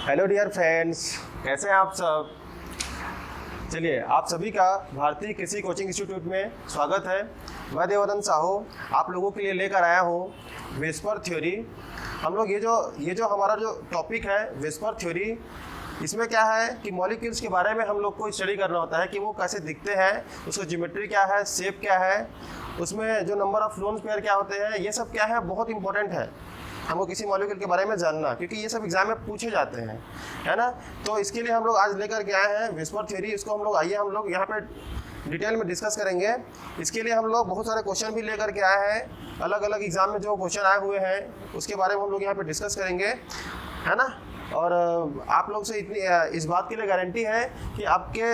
Hello dear friends, कैसे हैं आप सब। चलिए, आप सभी का भारतीय कृषि कोचिंग इंस्टीट्यूट में स्वागत है। मैं देवानंद साहू आप लोगों के लिए लेकर आया हूँ वेस्पर थ्योरी। हम लोग ये जो हमारा जो टॉपिक है वेस्पर थ्योरी, इसमें क्या है कि मॉलिक्यूल्स के बारे में हम लोग को स्टडी करना होता है कि वो कैसे दिखते हैं, उसका ज्योमेट्री क्या है, शेप क्या है, उसमें जो नंबर ऑफ लोन पेयर क्या होते हैं, ये सब क्या है, बहुत इंपॉर्टेंट है हमको किसी मॉलिक्यूल के बारे में जानना, क्योंकि ये सब एग्जाम में पूछे जाते हैं, है ना। तो इसके लिए हम लोग आज लेकर के आए हैं वेस्पर थ्योरी। इसको हम लोग यहाँ पे डिटेल में डिस्कस करेंगे। इसके लिए हम लोग बहुत सारे क्वेश्चन भी लेकर के आए हैं, अलग अलग एग्जाम में जो क्वेश्चन आए हुए हैं उसके बारे में हम लोग यहाँ पे डिस्कस करेंगे, है ना। और आप लोग से इतनी इस बात के लिए गारंटी है कि आपके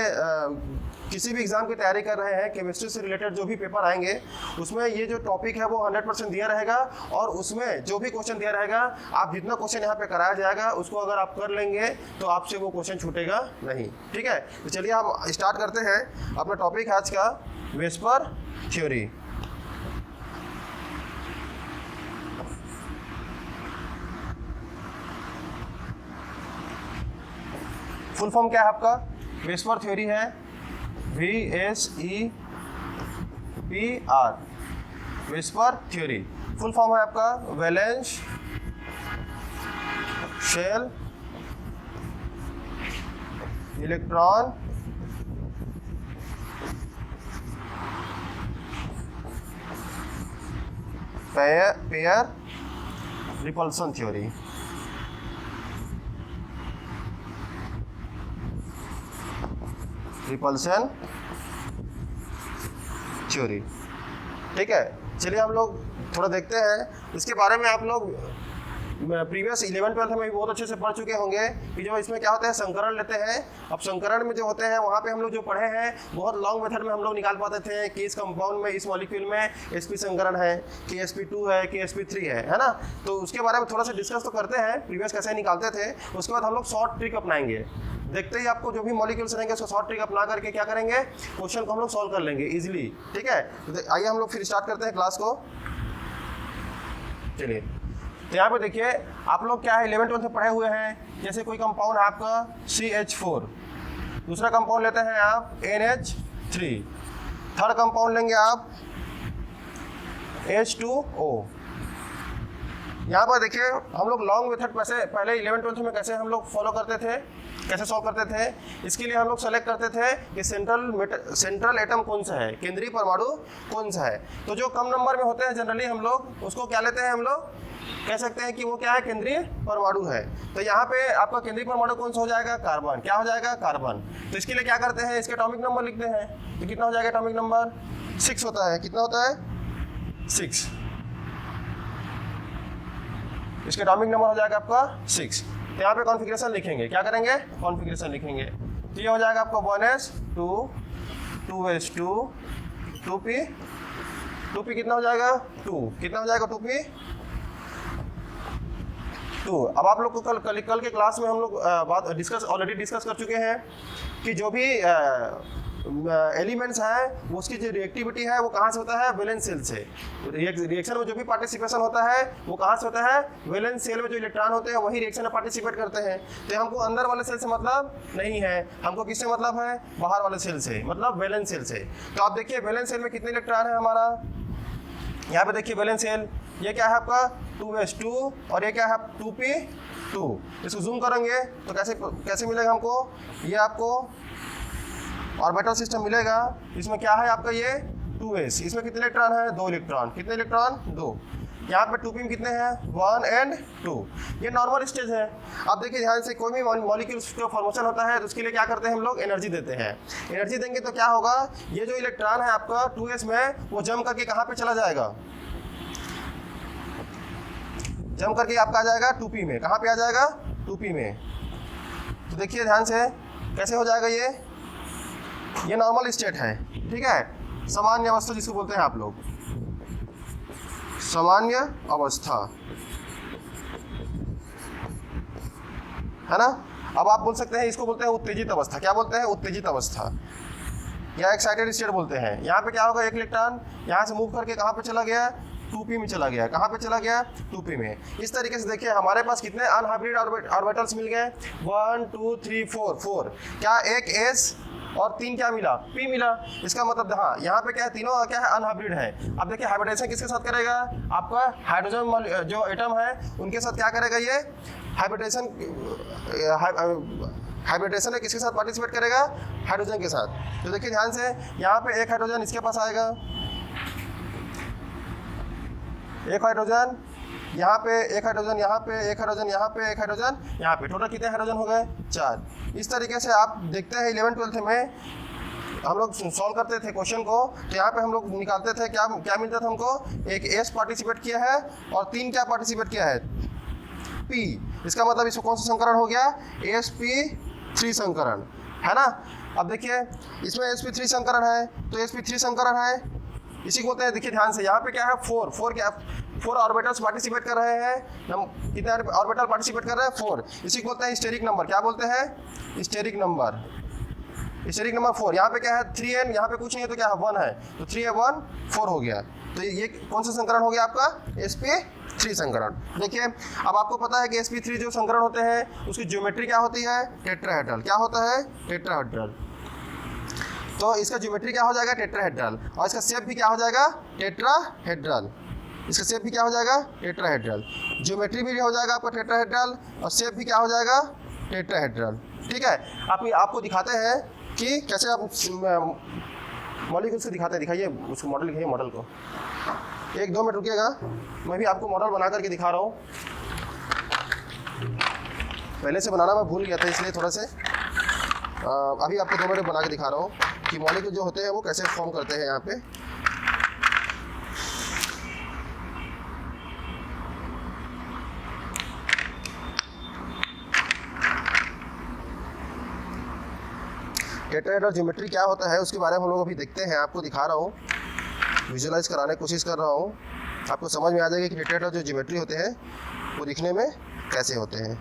किसी भी एग्जाम की तैयारी कर रहे हैं, केमिस्ट्री से रिलेटेड जो भी पेपर आएंगे उसमें ये जो टॉपिक है वो 100% दिया रहेगा, और उसमें जो भी क्वेश्चन दिया रहेगा, आप जितना क्वेश्चन यहाँ पे कराया जाएगा उसको अगर आप कर लेंगे तो आपसे वो क्वेश्चन छूटेगा नहीं, ठीक है। तो चलिए हम स्टार्ट करते हैं अपना टॉपिक आज का, वेस्पर थ्योरी। फुल फॉर्म क्या है आपका? वेस्पर थ्योरी है VSEPR, VSEPR theory. Full form है आपका valence shell electron pair repulsion theory. Repulsion theory, ठीक है। चलिए हम लोग थोड़ा देखते हैं इसके बारे में। आप लोग प्रीवियस 11-12 में भी बहुत अच्छे से पढ़ चुके होंगे कि जो इसमें क्या होता है, संकरण लेते हैं। अब संकरण में जो होते हैं वहाँ पे हम लोग जो पढ़े हैं, बहुत लॉन्ग मेथड में हम लोग निकाल पाते थे कि इस कंपाउंड में, इस मॉलिक्यूल में sp संकरण है, कि sp2 है, कि sp3 है ना। तो उसके बारे में थोड़ा सा डिस्कस तो करते हैं, प्रीवियस कैसे निकालते थे। उसके बाद हम लोग शॉर्ट ट्रिक अपनाएंगे। देखते ही आपको जो भी मॉलिक्यूल्स रहेंगे उसको शॉर्ट ट्रिक अपना करके क्या करेंगे, क्वेश्चन को हम लोग सॉल्व कर लेंगे इजीली, ठीक है। तो आइए हम लोग फिर स्टार्ट करते हैं क्लास को। चलिए, तो यहाँ पे देखिए आप लोग क्या है 11-12 में पढ़े हुए हैं। जैसे कोई कंपाउंड है आपका CH4, दूसरा कंपाउंड लेते हैं आप NH3, थर्ड कंपाउंड लेंगे आप H2O। यहाँ पर देखिए हम लोग लॉन्ग मेथड पहले 11-12 में कैसे हम लोग फॉलो करते थे, कैसे सॉल्व करते थे। इसके लिए हम लोग सेलेक्ट करते थे कि सेंट्रल एटम कौन सा है, केंद्रीय परमाणु कौन सा है। तो जो कम नंबर में होते हैं जनरली हम लोग उसको क्या लेते हैं, हम लोग कह सकते हैं कि वो क्या है, केंद्रीय परमाणु है। तो यहाँ पे आपका केंद्रीय परमाणु कौन सा हो जाएगा, कार्बन। क्या हो जाएगा, कार्बन। तो इसके लिए क्या करते हैं, इसके एटॉमिक नंबर लिखते हैं। तो कितना हो जाएगा एटॉमिक नंबर, 6 होता है। कितना होता है, 6। इसके एटॉमिक नंबर हो जाएगा आपका 6। तो यहाँ पे कॉन्फ़िगरेशन लिखेंगे, क्या करेंगे, कॉन्फ़िगरेशन लिखेंगे। तो ये हो जाएगा आपका 1s2 2s2 2p कितना हो जाएगा, 2। कितना हो जाएगा, 2p 2। अब आप लोग को कल के क्लास में हम लोग ऑलरेडी डिस्कस कर चुके हैं कि जो भी एलिमेंट्स हैं वो उसकी जो रिएक्टिविटी है वो कहाँ से होता है, वैलेंस सेल से। रिएक्शन में जो भी पार्टिसिपेशन होता है वो कहाँ से होता है, वैलेंस सेल में जो इलेक्ट्रॉन होते हैं वही रिएक्शन में पार्टिसिपेट करते हैं। तो हमको अंदर वाले सेल से मतलब नहीं है, हमको किससे मतलब है, बाहर वाले सेल से, मतलब वैलेंस सेल से। तो आप देखिए वैलेंस सेल में कितने इलेक्ट्रॉन है हमारा, यहाँ पे देखिए वैलेंस सेल, ये क्या है आपका 2s2 और ये क्या है 2p2। इसको जूम करेंगे तो कैसे मिलेगा हमको, ये आपको ऑर्बिटल सिस्टम मिलेगा। इसमें क्या है आपका ये 2s, इसमें कितने इलेक्ट्रॉन है, 2 इलेक्ट्रॉन। कितने इलेक्ट्रॉन, 2। यहाँ पे 2p में कितने हैं, 1 और 2। ये नॉर्मल स्टेज है। अब देखिए ध्यान से, कोई भी मॉलिक्यूल्स का फॉर्मेशन होता है तो उसके लिए क्या करते हैं हम लोग, एनर्जी देते हैं। एनर्जी देंगे तो क्या होगा, ये जो इलेक्ट्रॉन है आपका 2s में वो जम करके कहाँ पे चला जाएगा, जम करके आपका आ जाएगा 2p में। कहाँ पे आ जाएगा, 2p में। तो देखिए ध्यान से कैसे हो जाएगा, ये नॉर्मल स्टेट है, ठीक है। सामान्य अवस्था जिसको बोलते हैं आप लोग, सामान्य अवस्था, है ना। अब आप बोल सकते हैं इसको बोलते हैं उत्तेजित अवस्था। क्या बोलते हैं, उत्तेजित अवस्था या एक्साइटेड स्टेट बोलते हैं। यहाँ पे क्या होगा, एक इलेक्ट्रॉन यहाँ से मूव करके कहाँ पे चला गया, 2p में चला गया। कहाँ पे चला गया? 2p में। इस तरीके से देखिए हमारे पास कितने अनहाइब्रिड ऑर्बिटल्स मिल गए? 1 2 3 4। क्या एक s और 3 क्या मिला? p मिला। इसका मतलब हाँ यहाँ पे क्या है, तीनों क्या है? अनहाइब्रिड है। अब देखिए हाइब्रिडेशन किसके साथ करेगा? आपका हाइड्रोजन जो एटम है उनके साथ क्या करेगा? ये हाइब्रिडेशन है किसके साथ पार्टिसिपेट करेगा? हाइड्रोजन के साथ। तो देखिए ध्यान से, यहाँ पे एक हाइड्रोजन इसके पास आएगा, एक हाइड्रोजन यहाँ पे, एक हाइड्रोजन यहाँ पे, एक हाइड्रोजन यहाँ पे, एक हाइड्रोजन यहाँ पे। टोटल कितने हाइड्रोजन हो गए? 4। इस तरीके से आप देखते हैं 11th-12th में हम लोग सॉल्व करते थे क्वेश्चन को, तो यहाँ पे हम लोग निकालते थे क्या क्या मिलता था हमको? एक s पार्टिसिपेट किया है और 3 क्या पार्टिसिपेट किया है? p। इसका मतलब इसको कौन सा संकरण हो गया? sp3 संकरण, है ना। अब देखिए इसमें sp3 संकरण है, तो sp3 संकरण है, इसी को बोलते हैं। देखिए ध्यान से, यहाँ पे क्या है? 4 क्या? 4 ऑर्बिटल्स पार्टिसिपेट कर रहे हैं। हम कितने ऑर्बिटल पार्टिसिपेट कर रहे हैं? 4। इसी को बोलते हैं स्टेरिक नंबर। क्या बोलते हैं? Steric number. Steric number 4। यहाँ पे क्या है? 3n, यहाँ पे कुछ नहीं है तो क्या है? 1 है, तो 3 है 1 4 हो गया। तो ये कौन सा संकरण हो गया आपका? sp3 संकरण। देखिए अब आपको पता है कि sp3 जो संकरण होते हैं उसकी ज्योमेट्री क्या होती है? टेट्राहेड्रल। क्या होता है? टेट्राहेड्रल। तो इसका ज्योमेट्री क्या हो जाएगा? टेट्राहेड्रल। और इसका शेप भी क्या हो जाएगा? टेट्राहेड्रल। इसका शेप भी क्या हो जाएगा? टेट्राहेड्रल। ज्योमेट्री भी हो जाएगा आपका टेट्राहेड्रल और शेप भी क्या हो जाएगा? टेट्राहेड्रल। ठीक है। आपको दिखाते हैं कि कैसे आप मॉलिक्यूल से दिखाइए उसको, मॉडल लिखिए मॉडल को। 1-2 मिनट रुकिएगा, मैं भी आपको मॉडल बना करके दिखा रहा हूँ। पहले से बनाना मैं भूल गया था, इसलिए थोड़ा से अभी आपको 2 मिनट बना के दिखा रहा हूँ कि मॉलिक्यूल जो होते हैं वो कैसे फॉर्म करते हैं यहाँ पे। टेट्राहेड्रल ज्योमेट्री क्या होता है उसके बारे में हम लोग अभी देखते हैं। आपको दिखा रहा हूँ, विजुअलाइज कराने की कोशिश कर रहा हूँ, आपको समझ में आ जाएगा कि टेट्राहेड्रल जो ज्योमेट्री होते हैं वो दिखने में कैसे होते हैं।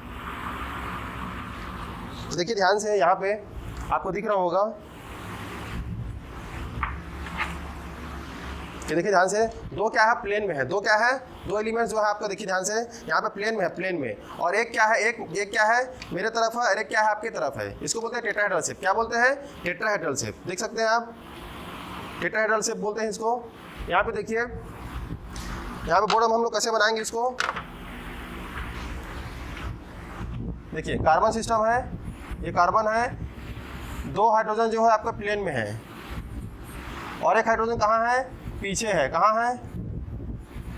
तो देखिए ध्यान से, यहाँ पे आपको दिख रहा होगा कि देखिए ध्यान से, दो क्या है? प्लेन में है। दो क्या है? 2 एलिमेंट्स जो है आपका, देखिए ध्यान से, यहाँ पे प्लेन में है, प्लेन में। और एक क्या है? एक क्या है? मेरे तरफ है, और एक क्या है? आपकी तरफ है। इसको बोलते हैं टेट्राहेड्रल शेप। क्या बोलते हैं? Tetrahedral shape. देख सकते हैं आप, टेट्राहेड्रल शेप बोलते हैं इसको। यहाँ पे देखिए, यहाँ पे बोर्ड हम लोग कैसे बनाएंगे इसको? देखिए कार्बन सिस्टम है, ये कार्बन है, 2 हाइड्रोजन जो है आपका प्लेन में है, और एक हाइड्रोजन कहाँ है? पीछे है। कहाँ है?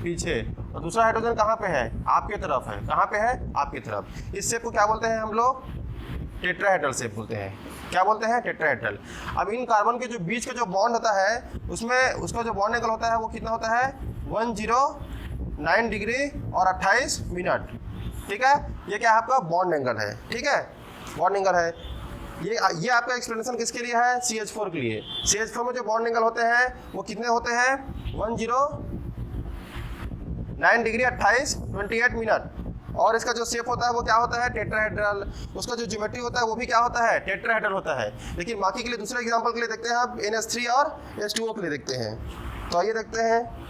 पीछे। और दूसरा हाइड्रोजन कहाँ पे है? आपके तरफ है। कहाँ पे है? आपकी तरफ। इस शेप को क्या बोलते हैं हम लोग? टेट्राहेड्रल शेप बोलते हैं। क्या बोलते हैं? टेट्राहेड्रल। अब इन कार्बन के जो बीच का जो बॉन्ड होता है उसमें उसका जो बॉन्ड एंगल होता है वो कितना होता है? 109 डिग्री और 28 मिनट। ठीक है, ये क्या है? आपका बॉन्ड एंगल है। ठीक है, बॉन्ड एंगल है। ये आपका एक्सप्लेनेशन किसके लिए है? CH4 के लिए। CH4 में जो बॉन्ड एंगल होते हैं वो कितने होते हैं? 109 डिग्री 28 मिनट। और इसका जो शेप होता है वो क्या होता है? टेट्राहेड्रल। उसका जो ज्योमेट्री होता है वो भी क्या होता है? टेट्राहेड्रल होता है। लेकिन बाकी के लिए दूसरे एग्जांपल के लिए देखते हैं आप, NH3 और H2O के लिए देखते हैं। तो आइए देखते हैं।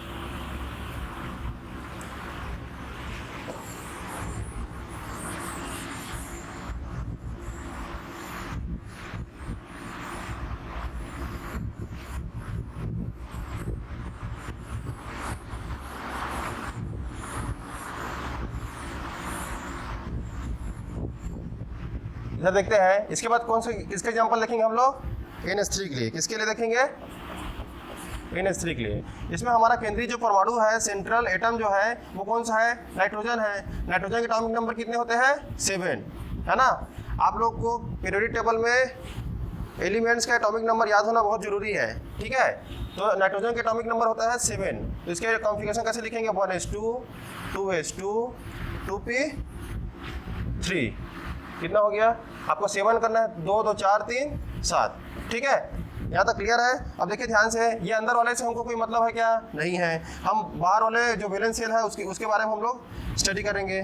इधर देखते हैं। इसके बाद कौन से किसका एग्जांपल देखेंगे हम लोग? NH3 के लिए। किसके लिए देखेंगे? NH3 के लिए। इसमें हमारा केंद्रीय जो परमाणु है, सेंट्रल एटम जो है वो कौन सा है? नाइट्रोजन है। नाइट्रोजन के एटॉमिक नंबर कितने होते हैं? 7, है ना। आप लोग को पीरियोडिक टेबल में एलिमेंट्स का एटॉमिक नंबर याद होना बहुत जरूरी है। ठीक है, तो नाइट्रोजन का एटॉमिक नंबर होता है 7। तो इसके कॉन्फ़िगरेशन कैसे लिखेंगे? 1s2 2s2 2p3। कितना हो गया? आपको 7 करना है। 2 2 4 3 7। ठीक है, यहाँ तक क्लियर है। अब देखिए ध्यान से, ये अंदर वाले से हमको कोई मतलब है क्या? नहीं है। हम बाहर वाले जो वैलेंस शेल है उसके बारे में हम लोग स्टडी करेंगे।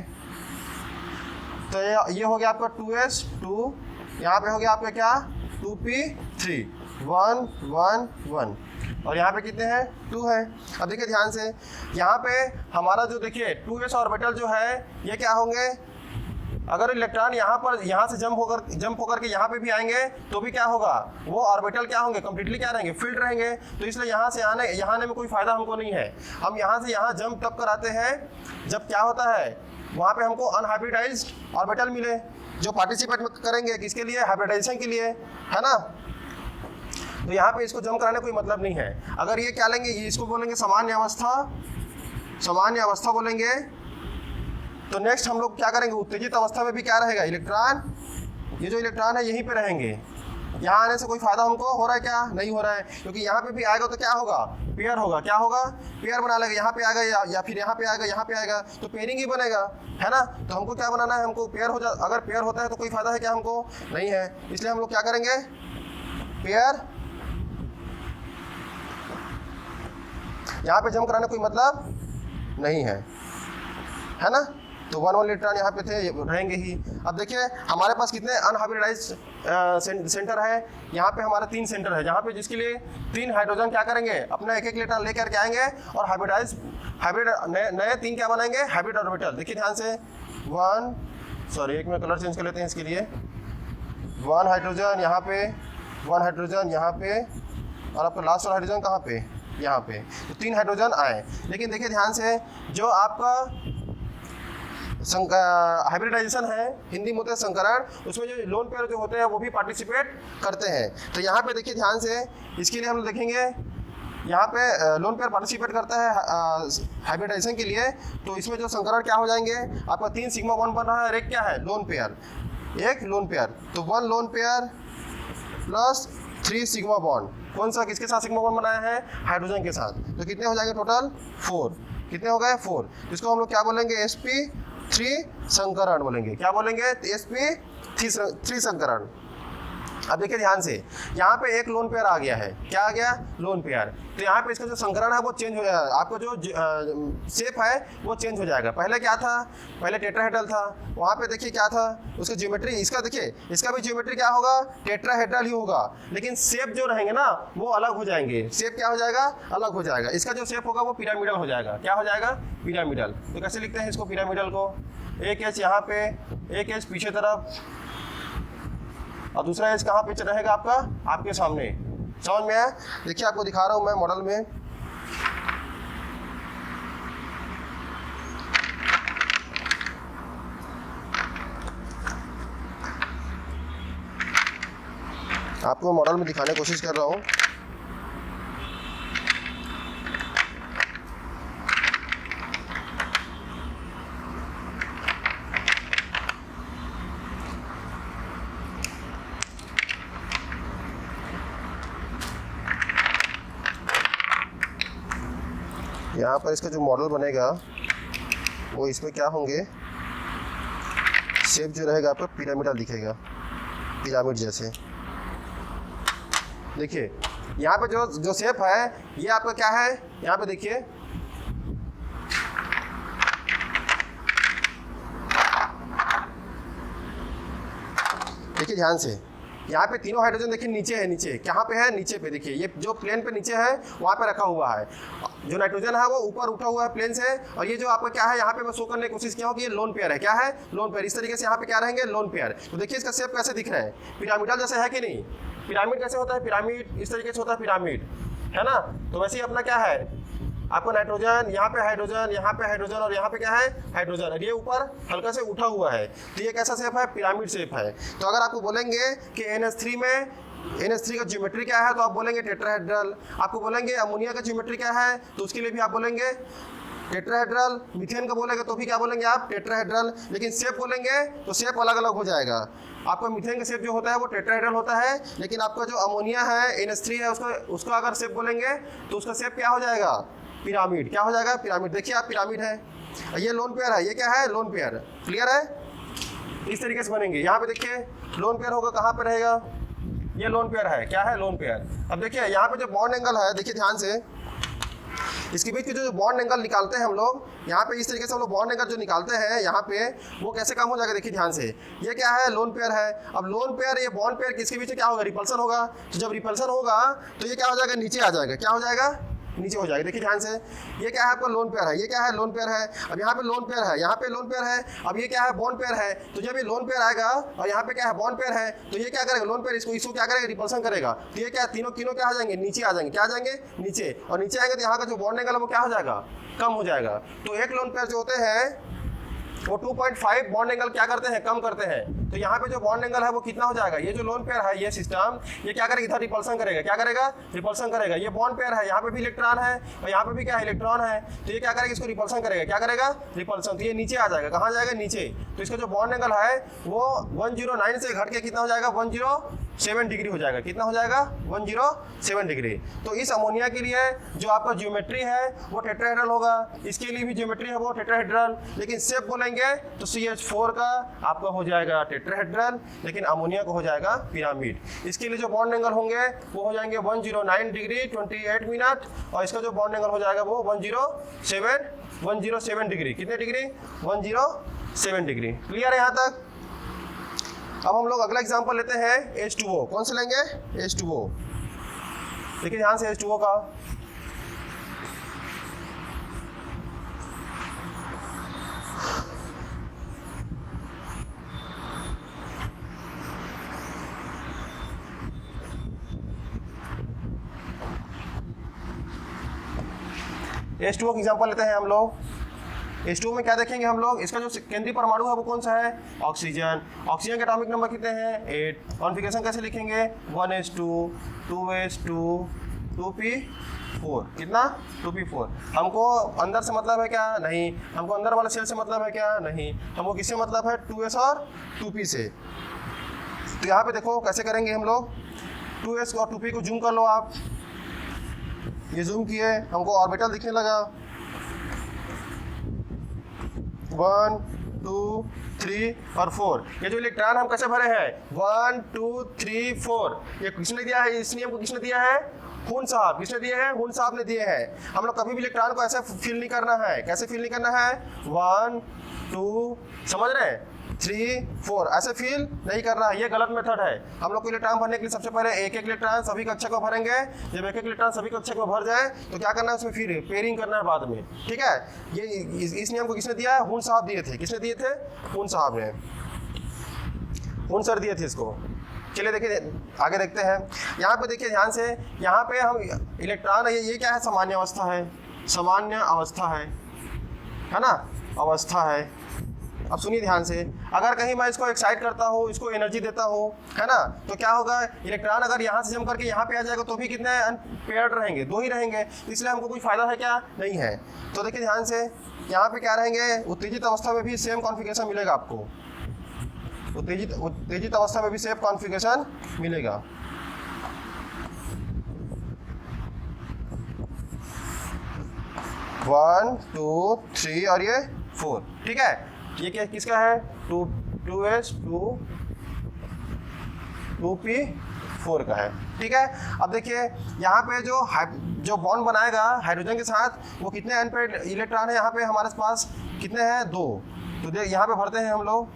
तो ये हो गया आपका 2s2, यहाँ पे हो गया आपका क्या? 2p3। 1 1 1 और यहाँ पे कितने हैं 2 हैं। अब देखिए ध्यान से, यहाँ पे हमारा जो देखिए 2s ऑर्बिटल जो है ये क्या होंगे, अगर इलेक्ट्रॉन यहाँ से जंप होकर के यहाँ पे भी आएंगे तो भी क्या होगा, वो ऑर्बिटल क्या होंगे, कंप्लीटली क्या रहेंगे, फील्ड रहेंगे। तो इसलिए यहाँ आने में कोई फायदा हमको नहीं है। हम यहाँ से यहाँ जंप तब कराते हैं जब क्या होता है, वहाँ पे हमको अनहाइब्रिडाइज्ड ऑर्बिटल मिले जो पार्टिसिपेट करेंगे किसके लिए, हाइब्रिडाइजेशन के लिए, है ना। तो यहाँ पे इसको जंप कराने कोई मतलब नहीं है। अगर ये क्या लेंगे, ये इसको बोलेंगे सामान्य अवस्था बोलेंगे। तो नेक्स्ट हम लोग क्या करेंगे, उत्तेजित अवस्था में भी क्या रहेगा, इलेक्ट्रॉन, ये जो इलेक्ट्रॉन है यहीं पे रहेंगे। यहाँ आने से कोई फायदा हमको हो रहा है क्या, नहीं हो रहा है, क्योंकि यहाँ पे भी आएगा तो क्या होगा, पेयर होगा, क्या होगा, पेयर बना लेगा। यहाँ पे आएगा या फिर यहाँ पे आएगा तो पेयरिंग ही बनेगा, है ना। तो हमको क्या बनाना है, हमको पेयर अगर पेयर होता है तो कोई फायदा है क्या हमको, नहीं है। इसलिए हम लोग क्या करेंगे, पेयर, यहाँ पे जंप कराने कोई मतलब नहीं है ना। तो 1 1 इलेक्ट्रॉन यहाँ पे थे, रहेंगे ही। अब देखिए हमारे पास कितने अनहाइब्रिडाइज्ड सेंटर है, यहाँ पे हमारे 3 सेंटर है, जहाँ पे जिसके लिए 3 हाइड्रोजन क्या करेंगे, अपना एक इलेक्ट्रॉन लेकर के आएंगे और हाइब्रिड नए 3 क्या बनाएंगे, हाइब्रिड ऑर्बिटल। देखिए ध्यान से, एक में कलर चेंज कर लेते हैं इसके लिए, 1 हाइड्रोजन यहाँ पे, 1 हाइड्रोजन यहाँ पे, और आपका लास्ट वाला हाइड्रोजन कहाँ पे, यहाँ पे। तो 3 हाइड्रोजन आए। लेकिन देखिए ध्यान से, जो आपका हाइब्रिडाइजेशन है, हिंदी में होता है संकरण, उसमें जो लोन पेयर जो होते हैं वो भी पार्टिसिपेट करते हैं। तो यहाँ पे देखिए ध्यान से, इसके लिए हम लोग देखेंगे, यहाँ पे लोन पेयर पार्टिसिपेट करता है हाइब्रिडाइजेशन के लिए। तो इसमें जो संकरण क्या हो जाएंगे, आपका 3 सिग्मा बॉन्ड बन रहा है और एक क्या है, लोन पेयर, एक लोन पेयर। तो 1 lone pair plus 3 sigma bond, कौन सा, किसके साथ सिग्मा बॉन्ड बनाया है, हाइड्रोजन के साथ। तो कितने हो जाएंगे टोटल, 4। कितने हो गए, 4। इसको हम लोग क्या बोलेंगे, sp3 संकरण बोलेंगे। क्या बोलेंगे, sp3 संकरण। अब देखिए ध्यान से, यहाँ पे एक लोन पेयर आ गया है, क्या आ गया, लोन पेयर। तो यहाँ पे इसका जो संकरण है वो चेंज हो जाएगा, आपका जो शेप है वो चेंज हो जाएगा। पहले क्या था, पहले टेट्राहेड्रल था, वहाँ पे देखिए क्या था, उसका ज्योमेट्री, इसका देखिए, इसका भी ज्योमेट्री क्या होगा, टेट्राहेड्रल ही होगा, लेकिन शेप जो रहेंगे ना वो अलग हो जाएंगे। शेप क्या हो जाएगा, अलग हो जाएगा। इसका जो शेप होगा वो पिरामिडल हो जाएगा। क्या हो जाएगा, पिरामिडल। तो कैसे लिखते हैं इसको, पिरामिडल को, एक एच यहाँ पे, एक एच पीछे तरफ, और दूसरा एज कहाँ पे रहेगा आपका, आपके सामने। समझ में आया, देखिए आपको दिखा रहा हूँ मैं मॉडल में। आपको मॉडल में दिखाने की कोशिश कर रहा हूँ। यहाँ पर इसका जो मॉडल बनेगा वो इसमें क्या होंगे, शेप जो रहेगा आपका पिरामिडल दिखेगा, पिरामिड जैसे। देखिए यहाँ पे जो शेप है ये आपका क्या है, यहाँ पे देखिए, देखिए ध्यान से, यहाँ पे तीनों हाइड्रोजन देखिए नीचे है, नीचे कहाँ पे है, नीचे पे देखिए, ये जो प्लेन पे नीचे है वहाँ पे रखा हुआ है। जो नाइट्रोजन है वो ऊपर उठा हुआ है प्लेन से, और ये जो आपका क्या है, यहाँ पे मैं शो करने की कोशिश किया हूँ कि ये लोन पेयर है। क्या है, लोन पेयर। इस तरीके से यहाँ पे क्या रहेंगे, लोन पेयर। तो देखिए इसका शेप कैसे दिख रहा है, पिरामिडल जैसे है कि नहीं। पिरामिड कैसे होता है, पिरामिड इस तरीके से होता है, पिरामिड, है ना। तो वैसे ही अपना क्या है, आपको नाइट्रोजन, यहाँ पे हाइड्रोजन, यहाँ पे हाइड्रोजन, और यहाँ पे क्या है, हाइड्रोजन, और ये ऊपर हल्का से उठा हुआ है। तो ये कैसा शेप है, पिरामिड शेप है। तो अगर आपको बोलेंगे कि NH3 में, NH3 का ज्योमेट्री क्या है, तो आप बोलेंगे टेट्राहेड्रल। आपको बोलेंगे अमोनिया का ज्योमेट्री क्या है, तो उसके लिए भी आप बोलेंगे टेट्राहेड्रल। मीथेन का बोलेंगे तो भी क्या बोलेंगे आप, टेट्राहेड्रल। लेकिन शेप बोलेंगे तो शेप अलग अलग हो जाएगा। आपका मीथेन का शेप जो होता है वो टेट्राहेड्रल होता है, लेकिन आपका जो अमोनिया है, NH3 है, उसका अगर शेप बोलेंगे तो उसका शेप क्या हो जाएगा, पिरामिड। क्या हो जाएगा, पिरामिड। देखिए आप, पिरामिड है, ये लोन पेयर है, ये क्या है, लोन पेयर। क्लियर है, इस तरीके से बनेंगे। यहाँ पे देखिए लोन पेयर होगा, कहाँ पे रहेगा, ये लोन पेयर है। क्या है, लोन पेयर। अब देखिए यहाँ पे जो बॉन्ड एंगल है, देखिए ध्यान से, इसके बीच के जो बॉन्ड एंगल निकालते हैं हम लोग, यहाँ पे इस तरीके से हम लोग बॉन्ड एंगल जो निकालते हैं यहाँ पे, वो कैसे कम हो जाएगा देखिए ध्यान से। ये क्या है, लोन पेयर है। अब लोन पेयर, ये बॉन्ड पेयर, किसके बीच में क्या होगा, रिपल्सन होगा। तो जब रिपल्सन होगा तो ये क्या हो जाएगा, नीचे आ जाएगा। क्या हो जाएगा, नीचे हो जाएगा। देखिए ध्यान से, ये क्या है आपका लोन पेयर है, ये क्या है लोन पेयर है। अब यहाँ पे लोन पेयर है, यहाँ पे लोन पेयर है। अब ये क्या है, बॉन्ड पेयर है। तो जब ये लोन पेयर आएगा और यहाँ पे क्या है, बॉन्ड पेयर है, तो ये क्या करेगा, लोन पेयर इसको क्या करेगा, रिपल्सन करेगा। तो ये क्या, तीनों क्या आ जाएंगे, नीचे आ जाएंगे। क्या आ जाएंगे, नीचे। और नीचे आएंगे तो यहाँ का जो बॉन्ड एंगल है वो क्या हो जाएगा, कम हो जाएगा। तो एक लोन पेयर जो होते हैं वो 2.5 बॉन्ड एंगल क्या करते हैं, कम करते हैं। तो यहाँ पे जो बॉन्ड एंगल है वो कितना हो जाएगा, ये जो लोन पेयर है, ये सिस्टम, ये क्या करेगा, इधर रिपल्सन करेगा। क्या करेगा, रिपल्सन करेगा। ये बॉन्ड पेयर है, यहाँ पे भी इलेक्ट्रॉन है और यहाँ पे भी क्या है, इलेक्ट्रॉन है। तो ये क्या करेगा, इसको रिपल्सन करेगा। क्या करेगा, रिपल्सन। तो ये नीचे आ जाएगा। कहाँ जाएगा, नीचे। तो इसका जो बॉन्ड एंगल है वो 109 से घट के कितना हो जाएगा, 107 डिग्री हो जाएगा। कितना हो जाएगा, 107 डिग्री। तो इस अमोनिया के लिए जो आपका ज्योमेट्री है वो टेट्राहेड्रल होगा। इसके लिए भी ज्योमेट्री है वो टेट्राहेड्रल। लेकिन शेप बोलेंगे तो CH4 का आपका हो जाएगा टेट्राहेड्रल, लेकिन अमोनिया को हो जाएगा पिरामिड। इसके लिए जो बॉन्ड एंगल होंगे वो हो जाएंगे 109 डिग्री 28 मिनट, और इसका जो बॉन्ड एंगल हो जाएगा वो 107 डिग्री। कितने डिग्री, 107 डिग्री। क्लियर है यहाँ तक। अब हम लोग अगला एग्जांपल लेते हैं H2O। कौन से लेंगे, H2O। देखिए ध्यान से H2O का, H2O का एग्जांपल लेते हैं हम लोग। H2O में क्या देखेंगे हम लोग, इसका जो केंद्रीय परमाणु है वो कौन सा है, ऑक्सीजन। ऑक्सीजन के एटॉमिक नंबर कितने हैं, 8। कॉन्फ़िगरेशन कैसे लिखेंगे, 1s2 2s2 2p4। कितना, 2p4। हमको अंदर से मतलब है क्या, नहीं। हमको अंदर वाले सेल से मतलब है क्या, नहीं। हमको किससे मतलब है, 2s और 2p से। तो यहाँ पे देखो कैसे करेंगे हम लोग, 2s और 2p को जूम कर लो आप। ये जूम किए, हमको ऑर्बिटल दिखने लगा, 1 2 3 और 4। ये जो इलेक्ट्रॉन हम कैसे भरे हैं, 1 2 3 4। ये किसने दिया है, इस नियम को किसने दिया है, हुन साहब। किसने दिए हैं, हुन साहब ने दिए हैं। हम लोग कभी भी इलेक्ट्रॉन को ऐसे फील नहीं करना है। कैसे फील नहीं करना है, 1 2, समझ रहे हैं, 3 4, ऐसे फील नहीं करना है। ये गलत मेथड है। हम लोग को इलेक्ट्रॉन भरने के लिए सबसे पहले एक इलेक्ट्रॉन सभी कक्षा को भरेंगे। जब एक इलेक्ट्रॉन सभी कक्षा को भर जाए तो क्या करना है, उसमें फिर पेयरिंग करना है बाद में। ठीक है। ये इस नियम को किसने दिया है, हुन साहब दिए थे। किसने दिए थे, हुन साहब ने, हुन सर दिए थे इसको। चलिए देखिए आगे देखते हैं। यहाँ पे देखिए ध्यान से, यहाँ पे हम इलेक्ट्रॉन है, ये क्या है, सामान्य अवस्था है। सामान्य अवस्था है ना, अवस्था है। अब सुनिए ध्यान से, अगर कहीं मैं इसको एक्साइट करता हूँ, इसको एनर्जी देता हूँ, है ना, तो क्या होगा, इलेक्ट्रॉन अगर यहाँ से जम करके यहाँ पे आ जाएगा तो भी कितने अनपेयर्ड रहेंगे, 2 ही रहेंगे। इसलिए हमको कोई फायदा है क्या, नहीं है। तो देखिए ध्यान से, यहाँ पे क्या रहेंगे, उत्तेजित अवस्था में भी सेम कॉन्फ़िगरेशन मिलेगा आपको। उत्तेजित अवस्था में भी सेम कॉन्फ़िगरेशन मिलेगा। वन 2 3 और ये 4। ठीक है। ये क्या किसका है, 2s 2p4 का है। ठीक है। अब देखिए यहाँ पे जो बॉन्ड बनाएगा हाइड्रोजन के साथ, वो कितने अनपेयर्ड इलेक्ट्रॉन है यहाँ पे हमारे पास, कितने हैं, 2। तो देख यहाँ पे भरते हैं हम लोग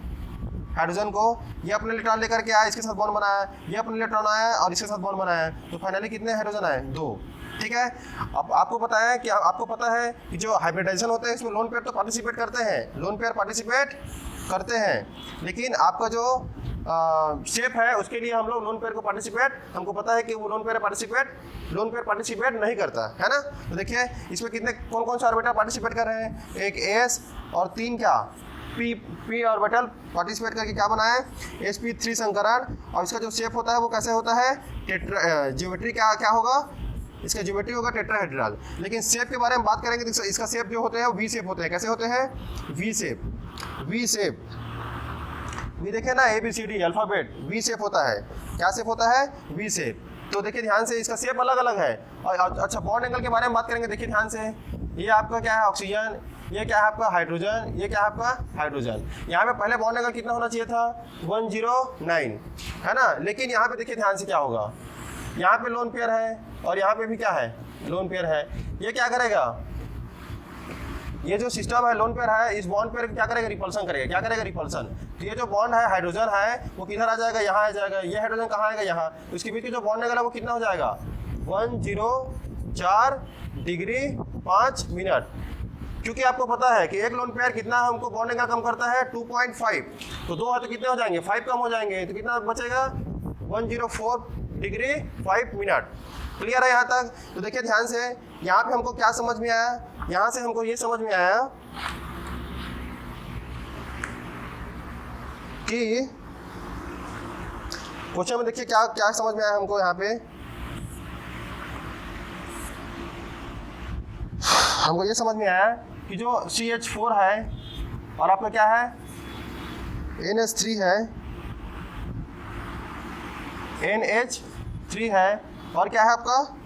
हाइड्रोजन को। ये अपने इलेक्ट्रॉन लेकर के आया, इसके साथ बॉन्ड बनाया, ये अपने इलेक्ट्रॉन आया और इसके साथ बॉन्ड बनाया। तो फाइनली कितने हाइड्रोजन आए, 2। ठीक है। अब आपको पता है कि जो हाइब्रिडाइजेशन होता है इसमें लोन पेयर तो पार्टिसिपेट करते हैं, लोन पेयर पार्टिसिपेट करते हैं, लेकिन आपका जो शेप है उसके लिए हम लोग लोन पेयर को हमको पता है कि वो लोन पेयर पार्टिसिपेट नहीं करता है ना। तो देखिए इसमें कितने कौन से ऑर्बिटल पार्टिसिपेट कर रहे हैं, एक s और 3 क्या, p ऑर्बिटल पार्टिसिपेट करके क्या बनाया है, sp3 संकरण। और इसका जो शेप होता है वो कैसे होता है, ज्योमेट्री क्या होगा, इसका ज्योमेट्री होगा टेट्राहेड्रल। लेकिन शेप के बारे में बात करेंगे तो इसका शेप जो होते हैं वो वी शेप होते हैं। कैसे होते हैं, वी शेप। वी देखे ना, ABCD अल्फाबेट, वी शेप होता है। क्या शेप होता है, वी शेप। तो देखिए ध्यान से, इसका शेप अलग अलग है। और अच्छा बॉन्ड एंगल के बारे में बात करेंगे, देखिए ध्यान से, ये आपका क्या है, ऑक्सीजन, ये क्या है आपका हाइड्रोजन, ये क्या है आपका हाइड्रोजन। यहाँ पे पहले बॉन्ड एंगल कितना होना चाहिए था, 109, है ना। लेकिन यहाँ पे देखिए ध्यान से क्या होगा, यहाँ पे लोन पेयर है और यहाँ पे भी क्या है, लोन पेयर है। ये क्या करेगा, ये जो सिस्टम है लोन पेयर है, इस बॉन्ड पेयर क्या करेगा, रिपल्सन करेगा। क्या करेगा, रिपल्सन। तो ये जो बॉन्ड है हाइड्रोजन है वो किधर आ जाएगा, यहाँ आ जाएगा। ये हाइड्रोजन कहाँ आएगा, यहाँ। तो इसके बीच में जो बॉन्ड निकला वो कितना हो जाएगा, 104 डिग्री 5 मिनट। क्योंकि आपको पता है कि एक लोन पेयर कितना हमको बॉन्ड एंगल कम करता है, 2.5। तो 2 है तो कितने हो जाएंगे, 5 कम हो जाएंगे, तो कितना बचेगा, 104 डिग्री 5 मिनट। क्लियर है यहाँ तक। तो देखिए ध्यान से, यहाँ पे हमको क्या समझ में आया, यहाँ से हमको ये समझ में आया कि क्वेश्चन में देखिए क्या क्या समझ में आया हमको। यहाँ पे हमको ये समझ में आया कि जो CH4 है और आपका क्या है, NH3 है, NH3 है, और क्या है आपका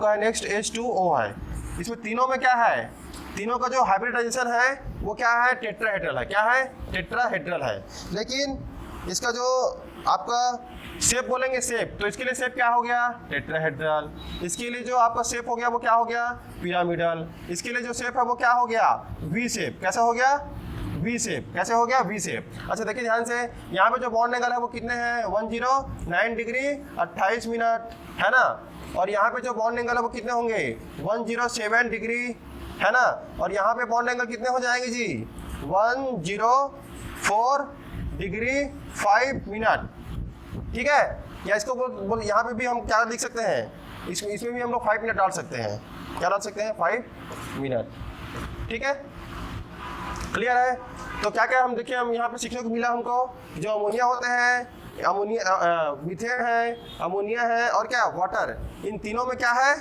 है नेक्स्ट H2O है। इसमें तीनों में क्या है, तीनों का जो हाइब्रिडाइजेशन है वो क्या है, टेट्राहेड्रल है। क्या है, टेट्राहेड्रल है। लेकिन इसका जो आपका शेप बोलेंगे, शेप, तो इसके लिए शेप क्या हो गया, टेट्राहेड्रल। इसके लिए जो आपका शेप हो गया वो क्या हो गया, पिरामिडल। इसके लिए जो शेप है वो क्या हो गया, वी शेप। कैसा हो गया, वी शेप। कैसे हो गया, वी शेप। अच्छा देखिए ध्यान से, यहाँ पे जो बॉन्ड एंगल है वो कितने हैं, 109 डिग्री 28 मिनट, है ना। और यहाँ पे जो बॉन्ड एंगल है वो कितने होंगे, 107 डिग्री, है ना। और यहाँ पे बॉन्ड एंगल कितने हो जाएंगे जी, 104 डिग्री 5 मिनट। ठीक है। या इसको बोल यहाँ पे भी हम क्या लिख सकते हैं, इसमें भी हम लोग 5 मिनट डाल सकते हैं। क्या डाल सकते हैं, 5 मिनट। ठीक है, क्लियर है। तो क्या क्या हम देखिए, हम यहाँ पे सीखने को मिला हमको, जो अमोनिया होते हैं, अमोनिया मीथेन है, अमोनिया है, और क्या, वाटर। इन तीनों में क्या है